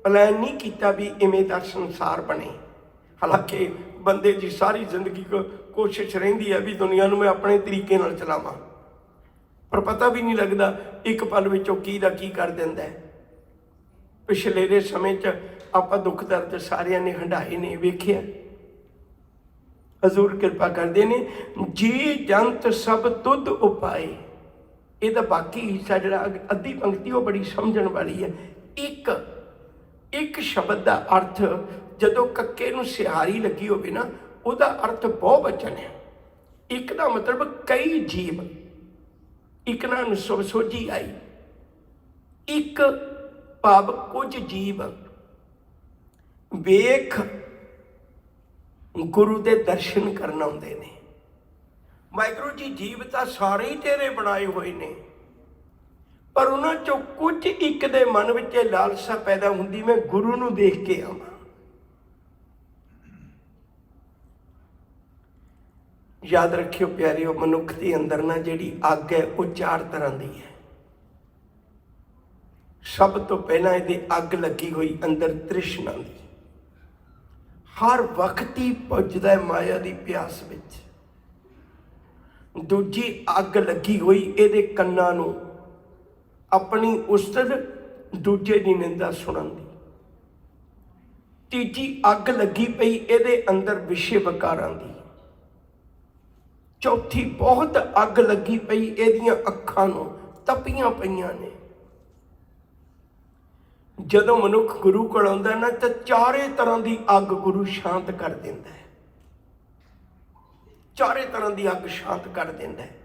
प्लान नहीं किया भी इवें दा संसार बने। हालांकि बंदे की सारी जिंदगी को कोशिश रही है भी दुनिया में मैं अपने तरीके नाल चलावां, पर पता भी नहीं लगता एक पल विचों की दा की कर दिंदा है। पिछले समय च आपां दुख दर्द सारियां ने हंडाए ने वेखिया। हजूर कृपा करते ने, जी जंत सब तुध उपाए। ये बाकी हिस्सा जिहड़ा अद्धी पंक्ति वो बड़ी समझण वाली है। एक शब्द का अर्थ जदों कक्के नूं सिहारी लगी होवे ना, उहदा अर्थ बहुवचन है। एक दा मतलब कई जीव, एक नाल सोझी आई। एक भाव कुछ जीव वेख गुरु दे दर्शन करना आउंदे ने। वाहिगुरू जी जीव तो सारे ही तेरे बनाए हुए ने, पर उन्हां चों कुछ एक दे मन विच लालसा पैदा हुंदी मैं गुरु नूं देख के आवां। याद रखियो प्यारियो, मनुख के अंदर ना जिहड़ी अग है वो चार तरह की है। सब तो पहला इहदी अग लगी हुई अंदर तृष्णा की। हर वक्त ही पुजदा है माया की प्यास विच। दूजी अग लगी हुई इहदे कन्नां नूं अपनी उस्तद दूजे की निंदा सुनन दी। तीजी अग लगी पई इहदे अंदर विषय विकारां दी। चौथी बहुत अग लगी पई इहदियां अखां नूं तपियां पईयां ने। जदों मनुख गुरु कोल आउंदा ना तो चारे तरह की अग गुरु शांत कर दिंदा है। चारे तरह की अग शांत कर दिंदा है।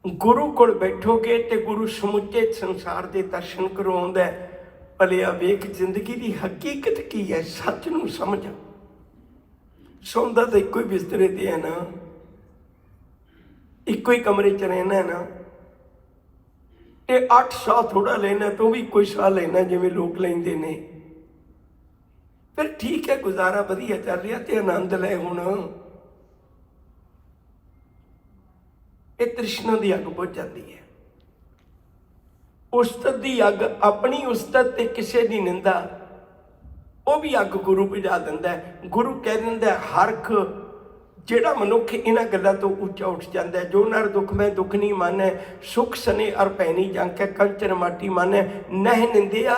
गुरु कोल बैठोगे तो गुरु समुचे संसार के दर्शन करवाउंदा है। ਭਲਿਆ ਵੇਖ ਜ਼ਿੰਦਗੀ ਦੀ ਹਕੀਕਤ ਕੀ ਹੈ, ਸੱਚ ਨੂੰ ਸਮਝ। ਸੌਂਦਾ ਤਾਂ ਇੱਕੋ ਹੀ ਬਿਸਤਰੇ ਤੇ ਹੈ ਨਾ, ਇੱਕੋ ਹੀ ਕਮਰੇ 'ਚ ਰਹਿਣਾ ਹੈ ਨਾ। ਇਹ 8 ਸਾਹ ਥੋੜਾ ਲੈਣਾ, ਤੂੰ ਵੀ ਕੋਈ ਸਾਹ ਲੈਣਾ ਜਿਵੇਂ ਲੋਕ ਲੈਂਦੇ ਨੇ। ਫਿਰ ਠੀਕ ਹੈ, ਗੁਜ਼ਾਰਾ ਵਧੀਆ ਚੱਲ ਰਿਹਾ ਤੇ ਆਨੰਦ ਲੈ। ਹੁਣ ਇਹ ਤ੍ਰਿਸ਼ਨਾ ਦੀ ਅੱਗ ਬੁਝ ਜਾਂਦੀ ਹੈ। ਉਸਤਤ ਦੀ ਅੱਗ, ਆਪਣੀ ਉਸਤਤ ਤੇ ਕਿਸੇ ਦੀ ਨਿੰਦਾ, ਉਹ ਵੀ ਅੱਗ ਗੁਰੂ ਬੁਝਾ ਦਿੰਦਾ ਹੈ। ਗੁਰੂ ਕਹਿ ਦਿੰਦਾ ਹਰਖ ਜਿਹੜਾ ਮਨੁੱਖ ਇਹਨਾਂ ਗੱਲਾਂ ਤੋਂ ਉੱਚਾ ਉੱਠ ਜਾਂਦਾ ਹੈ। ਜੋ ਨਰ ਦੁੱਖ ਮੈਂ ਦੁੱਖ ਨਹੀਂ ਮਾਨੈ, ਸੁਖ ਸਨੇ ਅਰ ਪੈਣੀ ਜੰਕੈ, ਕੰਚਨ ਮਾਟੀ ਮਾਨੈ, ਨਹਿ ਨਿੰਦਿਆ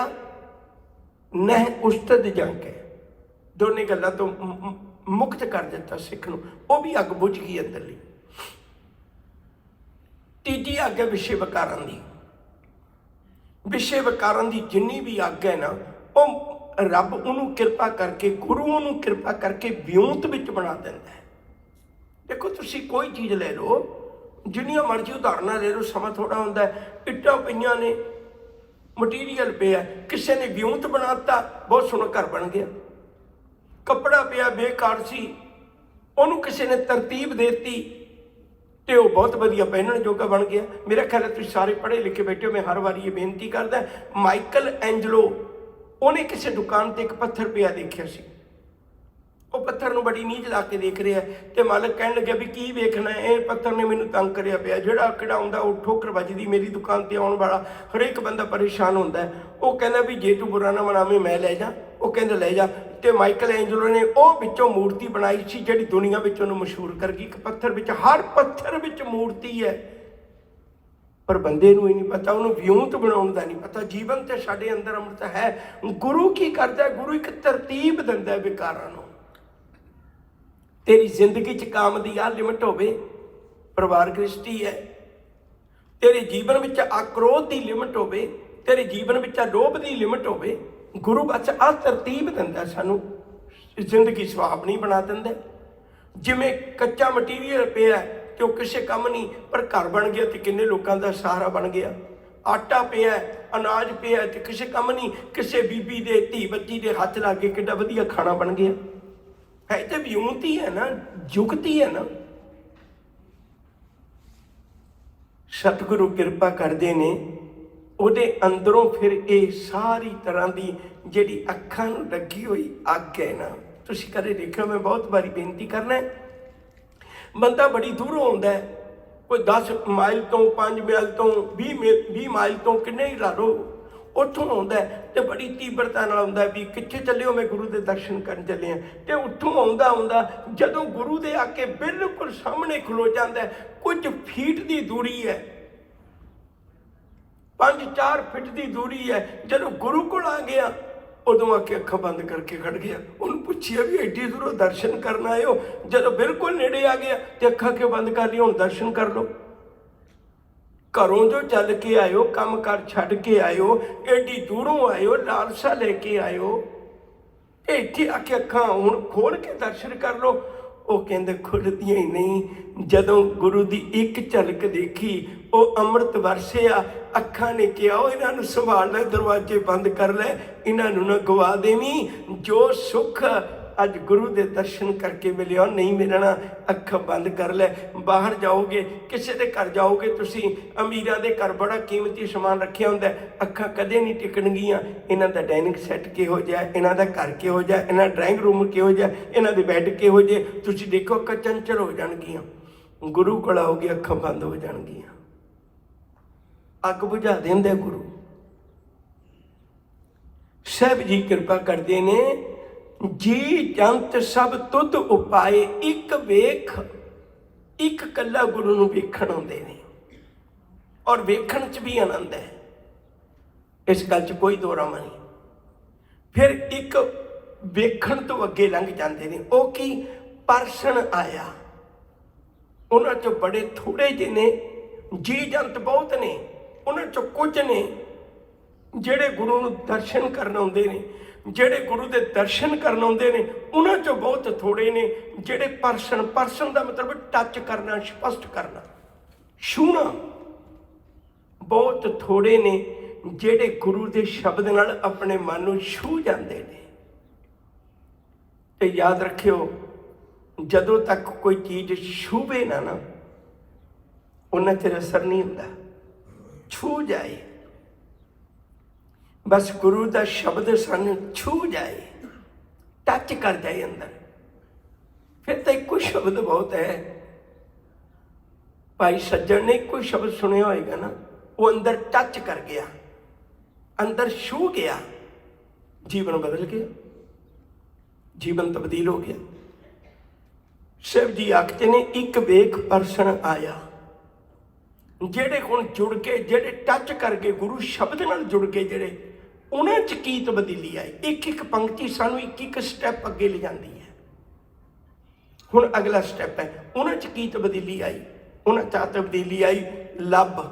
ਨਹਿ ਉਸਤਤ ਜੰਕੈ। ਦੋਨੇ ਗੱਲਾਂ ਤੋਂ ਮੁਕਤ ਕਰ ਦਿੱਤਾ ਸਿੱਖ ਨੂੰ, ਉਹ ਵੀ ਅੱਗ ਬੁਝ ਗਈ ਅੰਦਰਲੀ। ਤੀਜੀ ਅੱਗ ਹੈ ਵਿਸ਼ੇ ਵਿਕਾਰਾਂ ਦੀ। ਵਿਸ਼ੇ ਵਿਕਾਰਾਂ ਦੀ ਜਿੰਨੀ ਵੀ ਅੱਗ ਹੈ ਨਾ, ਉਹ ਰੱਬ ਉਹਨੂੰ ਕਿਰਪਾ ਕਰਕੇ, ਗੁਰੂ ਉਹਨੂੰ ਕਿਰਪਾ ਕਰਕੇ ਵਿਉਂਤ ਵਿੱਚ ਬਣਾ ਦਿੰਦਾ ਹੈ। ਦੇਖੋ ਤੁਸੀਂ ਕੋਈ ਚੀਜ਼ ਲੈ ਲਓ, ਜਿੰਨੀਆਂ ਮਰਜ਼ੀ ਉਦਾਹਰਨਾਂ ਲੈ ਲਓ, ਸਮਾਂ ਥੋੜਾ ਹੁੰਦਾ। ਇੱਟਾਂ ਪਈਆਂ ਨੇ, ਮਟੀਰੀਅਲ ਪਿਆ, ਕਿਸੇ ਨੇ ਵਿਉਂਤ ਬਣਾਤਾ, ਬਹੁਤ ਸੋਹਣਾ ਘਰ ਬਣ ਗਿਆ। ਕੱਪੜਾ ਪਿਆ ਬੇਕਾਰ ਸੀ, ਉਹਨੂੰ ਕਿਸੇ ਨੇ ਤਰਤੀਬ ਦੇਤੀ ਤੇ ਉਹ ਬਹੁਤ ਵਧੀਆ ਪਹਿਨਣ ਜੋਗਾ ਬਣ ਗਿਆ। ਮੇਰਾ ਖਿਆਲ ਹੈ ਤੁਸੀਂ ਸਾਰੇ ਪੜ੍ਹੇ ਲਿਖੇ ਬੈਠੇ ਹੋ, ਮੈਂ ਹਰ ਵਾਰੀ ਇਹ ਬੇਨਤੀ ਕਰਦਾ। ਮਾਈਕਲ ਐਂਜਲੋ, ਉਹਨੇ ਕਿਸੇ ਦੁਕਾਨ ਤੇ ਇੱਕ ਪੱਥਰ ਪਿਆ ਦੇਖਿਆ ਸੀ। ਉਹ ਪੱਥਰ ਨੂੰ ਬੜੀ ਨੀਝ ਲਾ ਕੇ ਦੇਖ ਰਿਹਾ ਤੇ ਮਾਲਕ ਕਹਿਣ ਲੱਗਿਆ ਵੀ ਕੀ ਵੇਖਣਾ, ਇਹ ਪੱਥਰ ਨੇ ਮੈਨੂੰ ਤੰਗ ਕਰਿਆ ਪਿਆ। ਜਿਹੜਾ ਕਿਹੜਾ ਆਉਂਦਾ ਉਹ ਠੋਕਰ ਵੱਜਦੀ, ਮੇਰੀ ਦੁਕਾਨ ਤੇ ਆਉਣ ਵਾਲਾ ਹਰੇਕ ਬੰਦਾ ਪਰੇਸ਼ਾਨ ਹੁੰਦਾ। ਉਹ ਕਹਿੰਦਾ ਵੀ ਜੇ ਤੂੰ ਬੁਰਾ ਨਾ ਮਨਾਵੇਂ ਮੈਂ ਲੈ ਜਾ। ਉਹ ਕਹਿੰਦਾ ਲੈ ਜਾ। ਤੇ ਮਾਈਕਲ ਐਂਜਲੋ ਨੇ ਉਹ ਵਿੱਚੋਂ ਮੂਰਤੀ ਬਣਾਈ ਸੀ ਜਿਹੜੀ ਦੁਨੀਆ ਵਿੱਚ ਉਹਨੂੰ ਮਸ਼ਹੂਰ ਕਰ ਗਈ। ਇੱਕ ਪੱਥਰ ਵਿੱਚ, ਹਰ ਪੱਥਰ ਵਿੱਚ ਮੂਰਤੀ ਹੈ, ਪਰ ਬੰਦੇ ਨੂੰ ਇਹ ਨਹੀਂ ਪਤਾ, ਉਹਨੂੰ ਵਿਉਂਤ ਬਣਾਉਣ ਦਾ ਨਹੀਂ ਪਤਾ। ਜੀਵਨ ਤੇ ਸਾਡੇ ਅੰਦਰ ਅੰਮ੍ਰਿਤ ਹੈ। ਗੁਰੂ ਕੀ ਕਰਦਾ? ਗੁਰੂ ਇੱਕ ਤਰਤੀਬ ਦਿੰਦਾ ਵਿਕਾਰਾਂ ਨੂੰ। ਤੇਰੀ ਜ਼ਿੰਦਗੀ 'ਚ ਕਾਮ ਦੀ ਆਹ ਲਿਮਟ ਹੋਵੇ, ਪਰਿਵਾਰ ਗ੍ਰਸਤੀ ਹੈ। ਤੇਰੇ ਜੀਵਨ ਵਿੱਚ ਆਕਰੋਧ ਦੀ ਲਿਮਟ ਹੋਵੇ, ਤੇਰੇ ਜੀਵਨ ਵਿੱਚ ਲੋਭ ਦੀ ਲਿਮਟ ਹੋਵੇ। ਗੁਰੂ ਬਸ ਆਹ ਤਰਤੀਬ ਦਿੰਦਾ ਸਾਨੂੰ, ਜ਼ਿੰਦਗੀ ਸੁਹਾਵਣੀ ਬਣਾ ਦਿੰਦਾ। ਜਿਵੇਂ ਕੱਚਾ ਮਟੀਰੀਅਲ ਪਿਆ ਤੇ ਉਹ ਕਿਸੇ ਕੰਮ ਨਹੀਂ, ਪਰ ਘਰ ਬਣ ਗਿਆ ਤੇ ਕਿੰਨੇ ਲੋਕਾਂ ਦਾ ਸਹਾਰਾ ਬਣ ਗਿਆ। ਆਟਾ ਪਿਆ, ਅਨਾਜ ਪਿਆ ਤੇ ਕਿਸੇ ਕੰਮ ਨਹੀਂ, ਕਿਸੇ ਬੀਬੀ ਦੇ, ਧੀ ਬੱਚੀ ਦੇ ਹੱਥ ਲੱਗ ਕੇ ਕਿੱਡਾ ਵਧੀਆ ਖਾਣਾ ਬਣ ਗਿਆ। ਹੈ ਤੇ ਵਿਉਂਤੀ ਹੈ ਨਾ, ਜੁਗਤੀ ਹੈ ਨਾ। ਸਤਿਗੁਰੂ ਕਿਰਪਾ ਕਰਦੇ ਨੇ, ਉਹਦੇ ਅੰਦਰੋਂ ਫਿਰ ਇਹ ਸਾਰੀ ਤਰ੍ਹਾਂ ਦੀ ਜਿਹੜੀ ਅੱਖਾਂ ਨੂੰ ਲੱਗੀ ਹੋਈ ਅੱਗ ਹੈ ਨਾ। ਤੁਸੀਂ ਕਦੇ ਦੇਖਿਓ, ਮੈਂ ਬਹੁਤ ਵਾਰੀ ਬੇਨਤੀ ਕਰਨਾ, ਬੰਦਾ ਬੜੀ ਦੂਰੋਂ ਆਉਂਦਾ, ਕੋਈ 10 ਮਾਈਲ ਤੋਂ, 5 ਮਾਈਲ ਤੋਂ, 20 ਮਾਈਲ ਤੋਂ, ਕਿੰਨੇ ਹੀ ਲਾ ਲਓ, ਉੱਥੋਂ ਆਉਂਦਾ ਤੇ ਬੜੀ ਤੀਬਰਤਾ ਨਾਲ ਆਉਂਦਾ ਵੀ ਕਿੱਥੇ ਚੱਲੇ ਹੋ? ਮੈਂ ਗੁਰੂ ਦੇ ਦਰਸ਼ਨ ਕਰਨ ਚੱਲੇ ਹਾਂ। ਤੇ ਉੱਥੋਂ ਆਉਂਦਾ ਜਦੋਂ ਗੁਰੂ ਦੇ ਆ ਕੇ ਬਿਲਕੁਲ ਸਾਹਮਣੇ ਖਲੋ ਜਾਂਦਾ, ਕੁਝ ਫੀਟ ਦੀ ਦੂਰੀ ਹੈ, 5-4 ਫਿਟ ਦੀ ਦੂਰੀ ਹੈ। ਜਦੋਂ ਗੁਰੂ ਕੋਲ ਆ ਗਿਆ, ਉਦੋਂ ਆ ਕੇ ਅੱਖਾਂ ਬੰਦ ਕਰਕੇ ਖੜ ਗਿਆ। ਉਹਨੂੰ ਪੁੱਛਿਆ ਵੀ ਐਡੀ ਦੂਰੋਂ ਦਰਸ਼ਨ ਕਰਨ ਆਏ ਹੋ? ਜਦੋਂ ਬਿਲਕੁਲ ਨੇੜੇ ਆ ਗਿਆ ਤੇ ਅੱਖਾਂ ਕਿਉਂ ਬੰਦ ਕਰ ਲਈ? ਹੁਣ ਦਰਸ਼ਨ ਕਰ ਲਓ। ਘਰੋਂ ਜੋ ਚੱਲ ਕੇ ਆਇਓ, ਕੰਮ ਕਾਰ ਛੱਡ ਕੇ ਆਇਓ, ਐਡੀ ਦੂਰੋਂ ਆਇਓ, ਲਾਲਸਾ ਲੈ ਕੇ ਆਇਓ, ਇੱਥੇ ਆ ਕੇ ਅੱਖਾਂ ਹੁਣ ਖੋਲ ਕੇ ਦਰਸ਼ਨ ਕਰ ਲਓ। ਉਹ ਕਹਿੰਦੇ ਖੁੱਲਦੀਆਂ ਹੀ ਨਹੀਂ। ਜਦੋਂ ਗੁਰੂ ਦੀ ਇੱਕ ਝਲਕ ਦੇਖੀ, ਉਹ ਅੰਮ੍ਰਿਤ ਵਰਸਿਆ। ਅੱਖਾਂ ਨੇ ਕਿਹਾ, ਉਹ ਇਹਨਾਂ ਨੂੰ ਸੰਭਾਲ ਲੈ, ਦਰਵਾਜ਼ੇ ਬੰਦ ਕਰ ਲੈ, ਇਹਨਾਂ ਨੂੰ ਨਾ ਗਵਾ ਦੇਵੀਂ। ਜੋ ਸੁੱਖ ਅੱਜ ਗੁਰੂ ਦੇ ਦਰਸ਼ਨ ਕਰਕੇ ਮਿਲਿਆ, ਨਹੀਂ ਮਿਲਣਾ। ਅੱਖਾਂ ਬੰਦ ਕਰ ਲੈ। ਬਾਹਰ ਜਾਓਗੇ, ਕਿਸੇ ਦੇ ਘਰ ਜਾਓਗੇ ਤੁਸੀਂ, ਅਮੀਰਾਂ ਦੇ ਘਰ ਬੜਾ ਕੀਮਤੀ ਸਮਾਨ ਰੱਖਿਆ ਹੁੰਦਾ, ਅੱਖਾਂ ਕਦੇ ਨਹੀਂ ਟਿਕਣਗੀਆਂ। ਇਹਨਾਂ ਦਾ ਡਾਈਨਿੰਗ ਸੈੱਟ ਕਿਹੋ ਜਿਹਾ, ਇਹਨਾਂ ਦਾ ਘਰ ਕਿਹੋ ਜਿਹਾ, ਇਹਨਾਂ ਦਾ ਡਰਾਇੰਗ ਰੂਮ ਕਿਹੋ ਜਿਹਾ, ਇਹਨਾਂ ਦੇ ਬੈੱਡ ਕਿਹੋ ਜਿਹੇ, ਤੁਸੀਂ ਦੇਖੋ ਅੱਖਾਂ ਚੰਚਲ ਹੋ ਜਾਣਗੀਆਂ। ਗੁਰੂ ਕੋਲ ਆਓਗੇ, ਅੱਖਾਂ ਬੰਦ ਹੋ ਜਾਣਗੀਆਂ। ਅੱਗ ਬੁਝਾ ਦਿੰਦੇ ਗੁਰੂ ਸਾਹਿਬ ਜੀ। ਕਿਰਪਾ ਕਰਦੇ ਨੇ, ਜੀ ਜੰਤ ਸਭ ਤੁਧ ਉਪਾਏ, ਇੱਕ ਵੇਖ, ਇੱਕ ਕੱਲਾ ਗੁਰੂ ਨੂੰ ਵੇਖਣ ਆਉਂਦੇ ਨੇ, ਔਰ ਵੇਖਣ 'ਚ ਵੀ ਆਨੰਦ ਹੈ, ਇਸ ਗੱਲ 'ਚ ਕੋਈ ਦੋਰਾਮਾ ਨਹੀਂ। ਫਿਰ ਇੱਕ ਵੇਖਣ ਤੋਂ ਅੱਗੇ ਲੰਘ ਜਾਂਦੇ ਨੇ। ਉਹ ਕੀ? ਪਰਸਨ ਆਇਆ। ਉਹਨਾਂ 'ਚੋਂ ਬੜੇ ਥੋੜੇ ਜਿਹੇ ਨੇ, ਜੀ ਜੰਤ ਬਹੁਤ ਨੇ, ਉਹਨਾਂ 'ਚੋਂ ਕੁਝ ਨੇ ਜਿਹੜੇ ਗੁਰੂ ਨੂੰ ਦਰਸ਼ਨ ਕਰਨ ਆਉਂਦੇ ਨੇ। ਜਿਹੜੇ ਗੁਰੂ ਦੇ ਦਰਸ਼ਨ ਕਰਨ ਆਉਂਦੇ ਨੇ, ਉਹਨਾਂ 'ਚੋਂ ਬਹੁਤ ਥੋੜੇ ਨੇ ਜਿਹੜੇ ਪਰਸਨ ਦਾ ਮਤਲਬ ਟੱਚ ਕਰਨਾ, ਸਪਸ਼ਟ ਕਰਨਾ, ਛੂਹਣਾ। ਬਹੁਤ ਥੋੜੇ ਨੇ ਜਿਹੜੇ ਗੁਰੂ ਦੇ ਸ਼ਬਦ ਨਾਲ ਆਪਣੇ ਮਨ ਨੂੰ ਛੂਹ ਜਾਂਦੇ ਨੇ। ਤੇ ਯਾਦ ਰੱਖਿਓ, ਜਦੋਂ ਤੱਕ ਕੋਈ ਚੀਜ਼ ਛੂਹੇ ਨਾ ਉਹਨਾਂ ਚਿਰ ਅਸਰ ਨਹੀਂ ਹੁੰਦਾ। ਛੂਹ ਜਾਏ, ਬਸ ਗੁਰੂ ਦਾ ਸ਼ਬਦ ਸਾਨੂੰ ਛੂਹ ਜਾਏ, ਟੱਚ ਕਰ ਜਾਏ ਅੰਦਰ, ਫਿਰ ਤਾਂ ਇੱਕੋ ਸ਼ਬਦ ਬਹੁਤ ਹੈ। ਭਾਈ ਸੱਜਣ ਨੇ ਇੱਕੋ ਸ਼ਬਦ ਸੁਣਿਆ ਹੋਏਗਾ ਨਾ, ਉਹ ਅੰਦਰ ਟੱਚ ਕਰ ਗਿਆ, ਅੰਦਰ ਛੂਹ ਗਿਆ, ਜੀਵਨ ਬਦਲ ਗਿਆ, ਜੀਵਨ ਤਬਦੀਲ ਹੋ ਗਿਆ। शिव जी आखते ने एक वेख परसन आया, ਜਿਹੜੇ ਹੁਣ ਜੁੜ ਕੇ, ਜਿਹੜੇ ਟੱਚ ਕਰ ਗਏ ਗੁਰੂ ਸ਼ਬਦ ਨਾਲ ਜੁੜ ਕੇ, ਜਿਹੜੇ ਉਹਨਾਂ 'ਚ ਕੀ ਤਬਦੀਲੀ ਆਈ। ਇੱਕ ਇੱਕ ਪੰਕਤੀ ਸਾਨੂੰ ਇੱਕ ਇੱਕ ਸਟੈਪ ਅੱਗੇ ਲਿਜਾਂਦੀ ਹੈ। ਹੁਣ ਅਗਲਾ ਸਟੈਪ ਹੈ, ਉਹਨਾਂ 'ਚ ਕੀ ਤਬਦੀਲੀ ਆਈ। ਉਹਨਾਂ 'ਚ ਤਬਦੀਲੀ ਆਈ ਲੱਭ।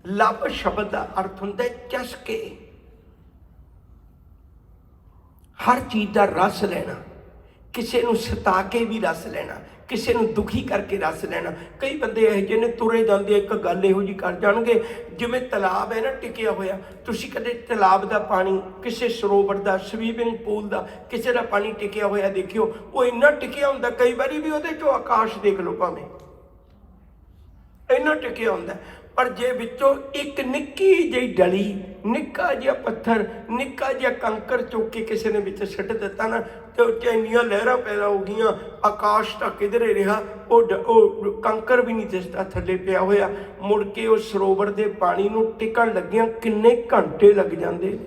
ਲੱਭ ਸ਼ਬਦ ਦਾ ਅਰਥ ਹੁੰਦਾ ਚਸਕੇ, ਹਰ ਚੀਜ਼ ਦਾ ਰਸ ਲੈਣਾ, ਕਿਸੇ ਨੂੰ ਸਤਾ ਕੇ ਵੀ ਰਸ ਲੈਣਾ, ਕਿਸੇ ਨੂੰ ਦੁਖੀ ਕਰਕੇ ਰਸ ਲੈਣਾ। ਕਈ ਬੰਦੇ ਇਹੋ ਜਿਹੇ ਨੇ, ਤੁਰੇ ਜਾਂਦੇ ਇੱਕ ਗੱਲ ਇਹੋ ਜਿਹੀ ਕਰ ਜਾਣਗੇ, ਜਿਵੇਂ ਤਲਾਬ ਹੈ ਨਾ ਟਿਕਿਆ ਹੋਇਆ। ਤੁਸੀਂ ਕਦੇ ਤਲਾਬ ਦਾ ਪਾਣੀ, ਕਿਸੇ ਸਰੋਵਰ ਦਾ, ਸਵੀਮਿੰਗ ਪੂਲ ਦਾ, ਕਿਸੇ ਦਾ ਪਾਣੀ ਟਿਕਿਆ ਹੋਇਆ ਦੇਖਿਓ, ਉਹ ਇੰਨਾ ਟਿਕਿਆ ਹੁੰਦਾ ਕਈ ਵਾਰੀ ਵੀ ਉਹਦੇ 'ਚੋਂ ਆਕਾਸ਼ ਦੇਖ ਲਓ, ਭਾਵੇਂ ਇੰਨਾ ਟਿਕਿਆ ਹੁੰਦਾ। ਪਰ ਜੇ ਵਿੱਚੋਂ ਇੱਕ ਨਿੱਕੀ ਜਿਹੀ ਡਲੀ, ਨਿੱਕਾ ਜਿਹਾ ਪੱਥਰ, ਨਿੱਕਾ ਜਿਹਾ ਕੰਕਰ ਚੁੱਕ ਕੇ ਕਿਸੇ ਨੇ ਵਿੱਚ ਸੁੱਟ ਦਿੱਤਾ ਨਾ, ਤੇ ਉਹ 'ਚ ਇੰਨੀਆਂ ਲਹਿਰਾਂ ਪੈਦਾ ਹੋ ਗਈਆਂ, ਆਕਾਸ਼ ਤਾਂ ਕਿਧਰੇ ਰਿਹਾ, ਉਹ ਕੰਕਰ ਵੀ ਨਹੀਂ ਦਿਸਦਾ ਥੱਲੇ ਪਿਆ ਹੋਇਆ। ਮੁੜ ਕੇ ਉਹ ਸਰੋਵਰ ਦੇ ਪਾਣੀ ਨੂੰ ਟਿਕਣ ਲੱਗਿਆਂ ਕਿੰਨੇ ਘੰਟੇ ਲੱਗ ਜਾਂਦੇ ਨੇ।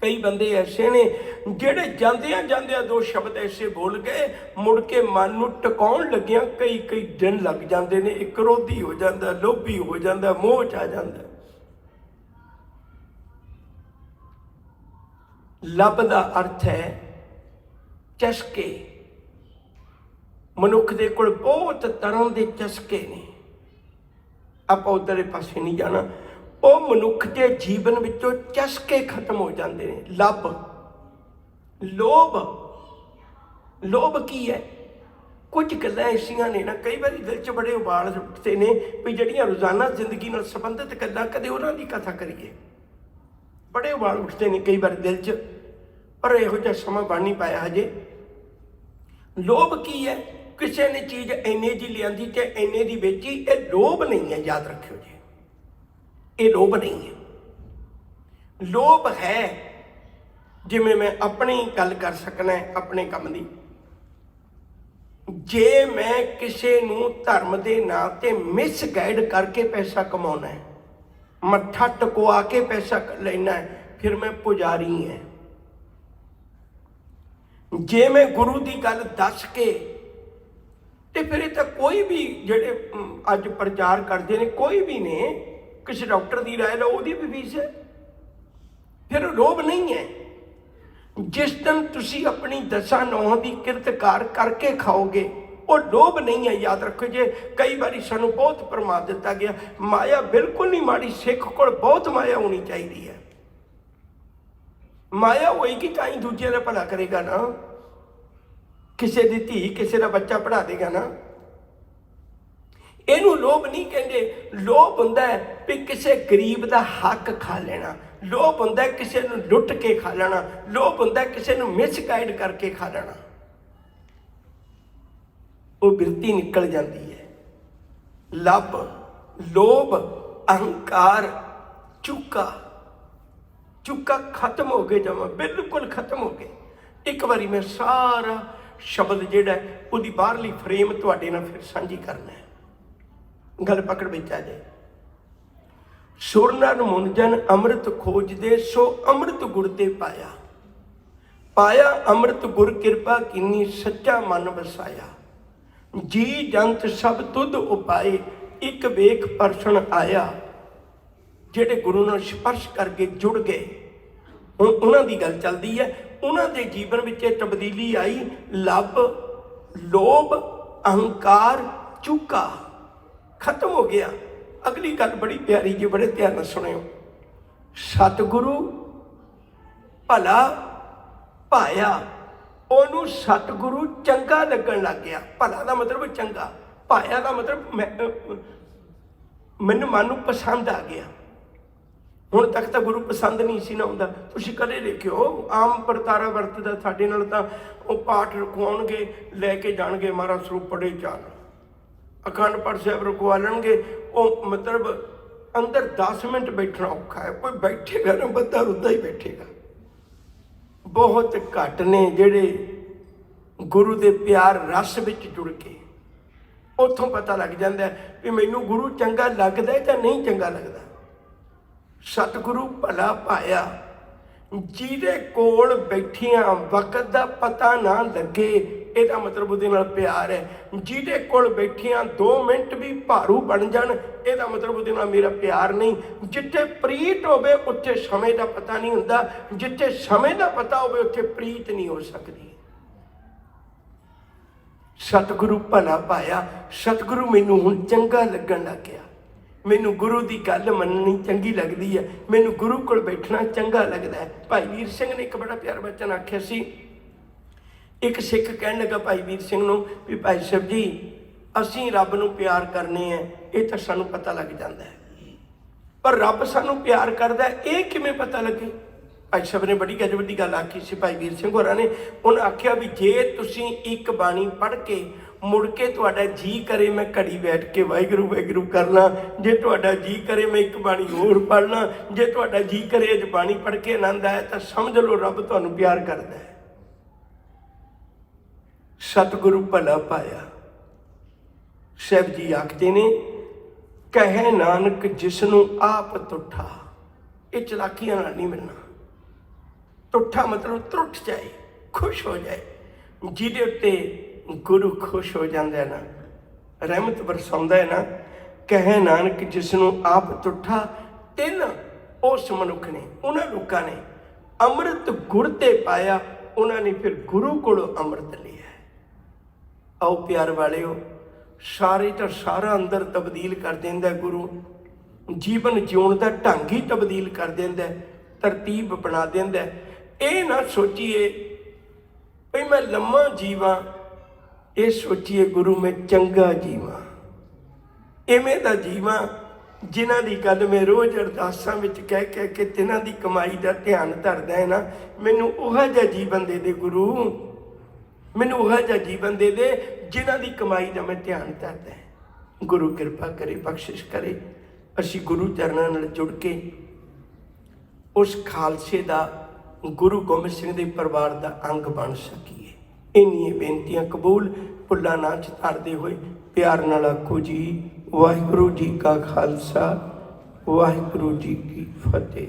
ਕਈ ਬੰਦੇ ਐਸੇ ਨੇ ਜਿਹੜੇ ਜਾਂਦਿਆਂ ਜਾਂਦਿਆਂ ਦੋ ਸ਼ਬਦ ਐਸੇ ਬੋਲ ਗਏ, ਮੁੜ ਕੇ ਮਨ ਨੂੰ ਟਿਕਾਉਣ ਲੱਗਿਆਂ ਕਈ ਕਈ ਦਿਨ ਲੱਗ ਜਾਂਦੇ ਨੇ। ਇੱਕ ਕ੍ਰੋਧੀ ਹੋ ਜਾਂਦਾ, ਲੋਭੀ ਹੋ ਜਾਂਦਾ, ਮੋਹ 'ਚ ਆ ਜਾਂਦਾ। ਲੱਭ ਦਾ ਅਰਥ ਹੈ ਚਸਕੇ। ਮਨੁੱਖ ਦੇ ਕੋਲ ਬਹੁਤ ਤਰ੍ਹਾਂ ਦੇ ਚਸਕੇ ਨੇ, ਆਪਾਂ ਉੱਧਰਲੇ ਪਾਸੇ ਨਹੀਂ ਜਾਣਾ। ਉਹ ਮਨੁੱਖ ਦੇ ਜੀਵਨ ਵਿੱਚੋਂ ਚਸਕੇ ਖਤਮ ਹੋ ਜਾਂਦੇ ਨੇ। ਲੱਭ, ਲੋਭ। ਲੋਭ ਕੀ ਹੈ? ਕੁਝ ਗੱਲਾਂ ਐਸੀਆਂ ਨੇ ਨਾ, ਕਈ ਵਾਰੀ ਦਿਲ 'ਚ ਬੜੇ ਉਬਾਲ ਉੱਠਦੇ ਨੇ ਵੀ ਜਿਹੜੀਆਂ ਰੋਜ਼ਾਨਾ ਜ਼ਿੰਦਗੀ ਨਾਲ ਸੰਬੰਧਿਤ ਗੱਲਾਂ, ਕਦੇ ਉਹਨਾਂ ਦੀ ਕਥਾ ਕਰੀਏ। ਬੜੇ ਉਬਾਲ ਉੱਠਦੇ ਨੇ ਕਈ ਵਾਰ ਦਿਲ 'ਚ, ਪਰ ਇਹੋ ਜਿਹਾ ਸਮਾਂ ਬਣ ਨਹੀਂ ਪਾਇਆ ਹਜੇ। ਲੋਭ ਕੀ ਹੈ? ਕਿਸੇ ਨੇ ਚੀਜ਼ ਇੰਨੇ ਦੀ ਲਿਆਂਦੀ ਤੇ ਇੰਨੇ ਦੀ ਵੇਚੀ, ਇਹ ਲੋਭ ਨਹੀਂ ਹੈ, ਯਾਦ ਰੱਖਿਓ ਜੀ, ਇਹ ਲੋਭ ਨਹੀਂ ਹੈ। ਲੋਭ ਹੈ, ਜਿਵੇਂ ਮੈਂ ਆਪਣੀ ਗੱਲ ਕਰ ਸਕਣਾ ਆਪਣੇ ਕੰਮ ਦੀ, ਜੇ ਮੈਂ ਕਿਸੇ ਨੂੰ ਧਰਮ ਦੇ ਨਾਂ ਤੇ ਮਿਸਗਾਈਡ ਕਰਕੇ ਪੈਸਾ ਕਮਾਉਣਾ ਹੈ, ਮੱਥਾ ਟਕਵਾ ਕੇ ਪੈਸਾ ਲੈਣਾ ਹੈ, ਫਿਰ ਮੈਂ ਪੁਜਾਰੀ ਹਾਂ। ਜੇ ਮੈਂ ਗੁਰੂ ਦੀ ਗੱਲ ਦੱਸ ਕੇ, ਤੇ ਫਿਰ ਇਹ ਤਾਂ ਕੋਈ ਵੀ ਜਿਹੜੇ ਅੱਜ ਪ੍ਰਚਾਰ ਕਰਦੇ ਨੇ, ਕੋਈ ਵੀ ਨੇ, ਕਿਸੇ ਡਾਕਟਰ ਦੀ ਰਾਏ ਲਓ, ਉਹਦੀ ਵੀ ਫੀਸ ਹੈ, ਫਿਰ ਲੋਭ ਨਹੀਂ ਹੈ। ਜਿਸ ਦਿਨ ਤੁਸੀਂ ਆਪਣੀ ਦਸਾਂ ਨੌਹਾਂ ਦੀ ਕਿਰਤਕਾਰ ਕਰਕੇ ਖਾਓਗੇ, ਉਹ ਲੋਭ ਨਹੀਂ ਹੈ, ਯਾਦ ਰੱਖੋ। ਜੇ ਕਈ ਵਾਰੀ ਸਾਨੂੰ ਬਹੁਤ ਪਰਮਾ ਦਿੱਤਾ ਗਿਆ, ਮਾਇਆ ਬਿਲਕੁਲ ਨਹੀਂ ਮਾੜੀ, ਸਿੱਖ ਕੋਲ ਬਹੁਤ ਮਾਇਆ ਹੋਣੀ ਚਾਹੀਦੀ ਹੈ। ਮਾਇਆ ਹੋਏਗੀ ਤਾਂ ਹੀ ਦੂਜਿਆਂ ਦਾ ਭਲਾ ਕਰੇਗਾ ਨਾ, ਕਿਸੇ ਦੀ ਧੀ, ਕਿਸੇ ਦਾ ਬੱਚਾ ਪੜ੍ਹਾ ਦੇਗਾ ਨਾ। ਇਹਨੂੰ ਲੋਭ ਨਹੀਂ ਕਹਿੰਦੇ। ਲੋਭ ਹੁੰਦਾ ਹੈ ਵੀ ਕਿਸੇ ਗਰੀਬ ਦਾ ਹੱਕ ਖਾ ਲੈਣਾ, ਲੋਭ ਹੁੰਦਾ ਕਿਸੇ ਨੂੰ ਲੁੱਟ ਕੇ ਖਾ ਲੈਣਾ, ਲੋਭ ਹੁੰਦਾ ਕਿਸੇ ਨੂੰ ਮਿਸਗਾਈਡ ਕਰਕੇ ਖਾ ਲੈਣਾ। ਉਹ ਬਿਰਤੀ ਨਿਕਲ ਜਾਂਦੀ ਹੈ। ਲੱਭ, ਲੋਭ, ਅਹੰਕਾਰ, ਚੁੱਕਾ। ਚੁੱਕਾ ਖਤਮ ਹੋ ਗਏ, ਜਮਾ ਬਿਲਕੁਲ ਖਤਮ ਹੋ ਗਏ। ਇੱਕ ਵਾਰੀ ਮੈਂ ਸਾਰਾ ਸ਼ਬਦ ਜਿਹੜਾ ਉਹਦੀ ਬਾਹਰਲੀ ਫਰੇਮ ਤੁਹਾਡੇ ਨਾਲ ਫਿਰ ਸਾਂਝੀ ਕਰਨਾ ਹੈ, ਗੱਲ ਪਕੜ ਵਿੱਚ ਆ ਜਾਏ। ਸੁਰ ਨਰ ਮੁਨ ਜਨ ਅੰਮ੍ਰਿਤ ਖੋਜਦੇ, ਸੋ ਅੰਮ੍ਰਿਤ ਗੁਰ ਤੇ ਪਾਇਆ। ਪਾਇਆ ਅੰਮ੍ਰਿਤ ਗੁਰ ਕਿਰਪਾ ਕੀਨੀ, ਸੱਚਾ ਮਨ ਵਸਾਇਆ। ਜੀ ਜੰਤ ਸਭ ਤੁਧ ਉਪਾਏ, ਇੱਕ ਵੇਖ ਪਰਸਨ ਆਇਆ। ਜਿਹੜੇ ਗੁਰੂ ਨਾਲ ਸਪਰਸ਼ ਕਰਕੇ ਜੁੜ ਗਏ, ਹੁਣ ਉਹਨਾਂ ਦੀ ਗੱਲ ਚੱਲਦੀ ਹੈ। ਉਹਨਾਂ ਦੇ ਜੀਵਨ ਵਿੱਚ ਇਹ ਤਬਦੀਲੀ ਆਈ। ਲੱਭ, ਲੋਭ, ਅਹੰਕਾਰ, ਚੁੱਕਾ ਖਤਮ ਹੋ ਗਿਆ। ਅਗਲੀ ਗੱਲ ਬੜੀ ਪਿਆਰੀ ਜੀ, ਬੜੇ ਧਿਆਨ ਨਾਲ ਸੁਣਿਓ। ਸਤਿਗੁਰੂ ਭਲਾ ਭਾਇਆ, ਉਹਨੂੰ ਸਤਿਗੁਰੂ ਚੰਗਾ ਲੱਗਣ ਲੱਗ ਗਿਆ। ਭਲਾ ਦਾ ਮਤਲਬ ਚੰਗਾ, ਭਾਇਆ ਦਾ ਮਤਲਬ ਮੈਨੂੰ ਮਨ ਨੂੰ ਪਸੰਦ ਆ ਗਿਆ। ਹੁਣ ਤੱਕ ਤਾਂ ਗੁਰੂ ਪਸੰਦ ਨਹੀਂ ਸੀ ਨਾ ਆਉਂਦਾ। ਤੁਸੀਂ ਕਦੇ ਦੇਖਿਓ ਆਮ ਵਰਤਾਰਾ ਵਰਤਦਾ ਸਾਡੇ ਨਾਲ, ਤਾਂ ਉਹ ਪਾਠ ਰਖਵਾਉਣਗੇ, ਲੈ ਕੇ ਜਾਣਗੇ ਮਹਾਰਾਜ ਸਰੂਪ ਪੜੇ ਚਾਲ, ਅਖੰਡ ਪਾਠ ਸਾਹਿਬ ਰਖਵਾ ਲੈਣਗੇ। ਉਹ ਮਤਲਬ ਅੰਦਰ 10 ਮਿੰਟ ਬੈਠਣਾ ਔਖਾ ਹੈ, ਕੋਈ ਬੈਠੇਗਾ ਨਾ ਬੰਦਾ ਉੱਦਾਂ ਹੀ ਬੈਠੇਗਾ। ਬਹੁਤ ਘੱਟ ਨੇ ਜਿਹੜੇ ਗੁਰੂ ਦੇ ਪਿਆਰ ਰਸ ਵਿੱਚ ਜੁੜ ਕੇ ਉੱਥੋਂ ਪਤਾ ਲੱਗ ਜਾਂਦਾ ਵੀ ਮੈਨੂੰ ਗੁਰੂ ਚੰਗਾ ਲੱਗਦਾ ਜਾਂ ਨਹੀਂ ਚੰਗਾ ਲੱਗਦਾ। ਸਤਿਗੁਰੂ ਭਲਾ ਪਾਇਆ, ਜਿਹਦੇ ਕੋਲ ਬੈਠਿਆਂ ਵਕਤ ਦਾ ਪਤਾ ਨਾ ਲੱਗੇ, ਇਹਦਾ ਮਤਲਬ ਉਹਦੇ ਨਾਲ ਪਿਆਰ ਹੈ। ਜਿਹਦੇ ਕੋਲ ਬੈਠਿਆਂ 2 ਮਿੰਟ ਵੀ ਭਾਰੂ ਬਣ ਜਾਣ, ਇਹਦਾ ਮਤਲਬ ਉਹਦੇ ਨਾਲ ਮੇਰਾ ਪਿਆਰ ਨਹੀਂ। ਜਿੱਥੇ ਪ੍ਰੀਤ ਹੋਵੇ ਉੱਥੇ ਸਮੇਂ ਦਾ ਪਤਾ ਨਹੀਂ ਹੁੰਦਾ, ਜਿੱਥੇ ਸਮੇਂ ਦਾ ਪਤਾ ਹੋਵੇ ਉੱਥੇ ਪ੍ਰੀਤ ਨਹੀਂ ਹੋ ਸਕਦੀ। ਸਤਿਗੁਰੂ ਭਲਾ ਪਾਇਆ, ਸਤਿਗੁਰੂ ਮੈਨੂੰ ਹੁਣ ਚੰਗਾ ਲੱਗਣ ਲੱਗ ਗਿਆ। ਮੈਨੂੰ ਗੁਰੂ ਦੀ ਗੱਲ ਮੰਨਣੀ ਚੰਗੀ ਲੱਗਦੀ ਹੈ, ਮੈਨੂੰ ਗੁਰੂ ਕੋਲ ਬੈਠਣਾ ਚੰਗਾ ਲੱਗਦਾ ਹੈ। ਭਾਈ ਵੀਰ ਸਿੰਘ ਨੇ ਇੱਕ ਬੜਾ ਪਿਆਰਾ ਬਚਨ ਆਖਿਆ ਸੀ। ਇੱਕ ਸਿੱਖ ਕਹਿਣ ਲੱਗਾ ਭਾਈ ਵੀਰ ਸਿੰਘ ਨੂੰ ਵੀ ਭਾਈ ਸਾਹਿਬ ਜੀ, ਅਸੀਂ ਰੱਬ ਨੂੰ ਪਿਆਰ ਕਰਨੇ ਆ, ਇਹ ਤਾਂ ਸਾਨੂੰ ਪਤਾ ਲੱਗ ਜਾਂਦਾ ਹੈ, ਪਰ ਰੱਬ ਸਾਨੂੰ ਪਿਆਰ ਕਰਦਾ ਇਹ ਕਿਵੇਂ ਪਤਾ ਲੱਗੇ? ਭਾਈ ਸਾਹਿਬ ਨੇ ਬੜੀ ਵੱਡੀ ਗੱਲ ਆਖੀ ਸੀ ਭਾਈ ਵੀਰ ਸਿੰਘ ਹੋਰਾਂ ਨੇ। ਉਹਨੇ ਆਖਿਆ ਵੀ ਜੇ ਤੁਸੀਂ ਇੱਕ ਬਾਣੀ ਪੜ੍ਹ ਕੇ ਮੁੜ ਕੇ ਤੁਹਾਡਾ ਜੀ ਕਰੇ ਮੈਂ ਘੜੀ ਬੈਠ ਕੇ ਵਾਹਿਗੁਰੂ ਵਾਹਿਗੁਰੂ ਕਰ ਲਾਂ, ਜੇ ਤੁਹਾਡਾ ਜੀ ਕਰੇ ਮੈਂ ਇੱਕ ਬਾਣੀ ਹੋਰ ਪੜ੍ਹ ਲਾਂ, ਜੇ ਤੁਹਾਡਾ ਜੀ ਕਰੇ ਅੱਜ ਬਾਣੀ ਪੜ੍ਹ ਕੇ ਆਨੰਦ ਆਇਆ, ਤਾਂ ਸਮਝ ਲਓ ਰੱਬ ਤੁਹਾਨੂੰ ਪਿਆਰ ਕਰਦਾ ਹੈ। ਸਤਿਗੁਰੂ ਭਲਾ ਪਾਇਆ। ਸਾਹਿਬ ਜੀ ਆਖਦੇ ਨੇ, ਕਹੇ ਨਾਨਕ ਜਿਸਨੂੰ ਆਪ ਤੁਠਾ। ਇਹ ਚਲਾਕੀਆਂ ਨਾਲ ਨਹੀਂ ਮਿਲਣਾ। ਤੁਠਾ ਮਤਲਬ ਤਰੁੱਠ ਜਾਏ, ਖੁਸ਼ ਹੋ ਜਾਏ। ਜਿਹਦੇ ਉੱਤੇ ਗੁਰੂ ਖੁਸ਼ ਹੋ ਜਾਂਦਾ ਹੈ ਨਾ, ਰਹਿਮਤ ਬਰਸਾਉਂਦਾ ਹੈ ਨਾ। ਕਹੇ ਨਾਨਕ ਜਿਸਨੂੰ ਆਪ ਤੁਠਾ। 3 ਉਸ ਮਨੁੱਖ ਨੇ, ਉਹਨਾਂ ਲੋਕਾਂ ਨੇ ਅੰਮ੍ਰਿਤ ਗੁਰ ਤੇ ਪਾਇਆ, ਉਹਨਾਂ ਨੇ ਫਿਰ ਗੁਰੂ ਕੋਲੋਂ ਅੰਮ੍ਰਿਤ ਲਿਆ। ਆਓ ਪਿਆਰ ਵਾਲਿਓ, ਸਾਰੇ ਤਾਂ ਸਾਰਾ ਅੰਦਰ ਤਬਦੀਲ ਕਰ ਦਿੰਦਾ ਗੁਰੂ। ਜੀਵਨ ਜਿਉਣ ਦਾ ਢੰਗ ਹੀ ਤਬਦੀਲ ਕਰ ਦਿੰਦਾ, ਤਰਤੀਬ ਬਣਾ ਦਿੰਦਾ। ਇਹ ਨਾ ਸੋਚੀਏ ਵੀ ਮੈਂ ਲੰਮਾ ਜੀਵਾਂ, ਇਹ ਸੋਚੀਏ ਗੁਰੂ ਮੈਂ ਚੰਗਾ ਜੀਵਾਂ। ਇਵੇਂ ਦਾ ਜੀਵਾਂ ਜਿਨ੍ਹਾਂ ਦੀ ਗੱਲ ਮੈਂ ਰੋਜ਼ ਅਰਦਾਸਾਂ ਵਿੱਚ ਕਹਿ ਕੇ ਤਿਨਾਂ ਦੀ ਕਮਾਈ ਦਾ ਧਿਆਨ ਧਰਦਾ ਹੈ ਨਾ। ਮੈਨੂੰ ਉਹ ਜਿਹਾ ਜੀਵਨ ਦੇ ਦੇ ਗੁਰੂ, ਮੈਨੂੰ ਉਹ ਜਿਹਾ ਜੀਵਨ ਦੇ ਦੇ ਜਿਨ੍ਹਾਂ ਦੀ ਕਮਾਈ ਦਾ ਮੈਂ ਧਿਆਨ ਧਰਦਾ ਹੈ। ਗੁਰੂ ਕਿਰਪਾ ਕਰੇ, ਬਖਸ਼ਿਸ਼ ਕਰੇ, ਅਸੀਂ ਗੁਰੂ ਚਰਨਾਂ ਨਾਲ ਜੁੜ ਕੇ ਉਸ ਖਾਲਸੇ ਦਾ, ਗੁਰੂ ਗੋਬਿੰਦ ਸਿੰਘ ਦੇ ਪਰਿਵਾਰ ਦਾ ਅੰਗ ਬਣ ਸਕੀਏ। ਇੰਨੀਆਂ ਬੇਨਤੀਆਂ ਕਬੂਲ, ਭੁੱਲਾਂ ਨਾ ਚਤਾਰਦੇ ਹੋਏ ਪਿਆਰ ਨਾਲ ਆਖੋ ਜੀ, ਵਾਹਿਗੁਰੂ ਜੀ ਕਾ ਖਾਲਸਾ, ਵਾਹਿਗੁਰੂ ਜੀ ਕੀ ਫਤਿਹ।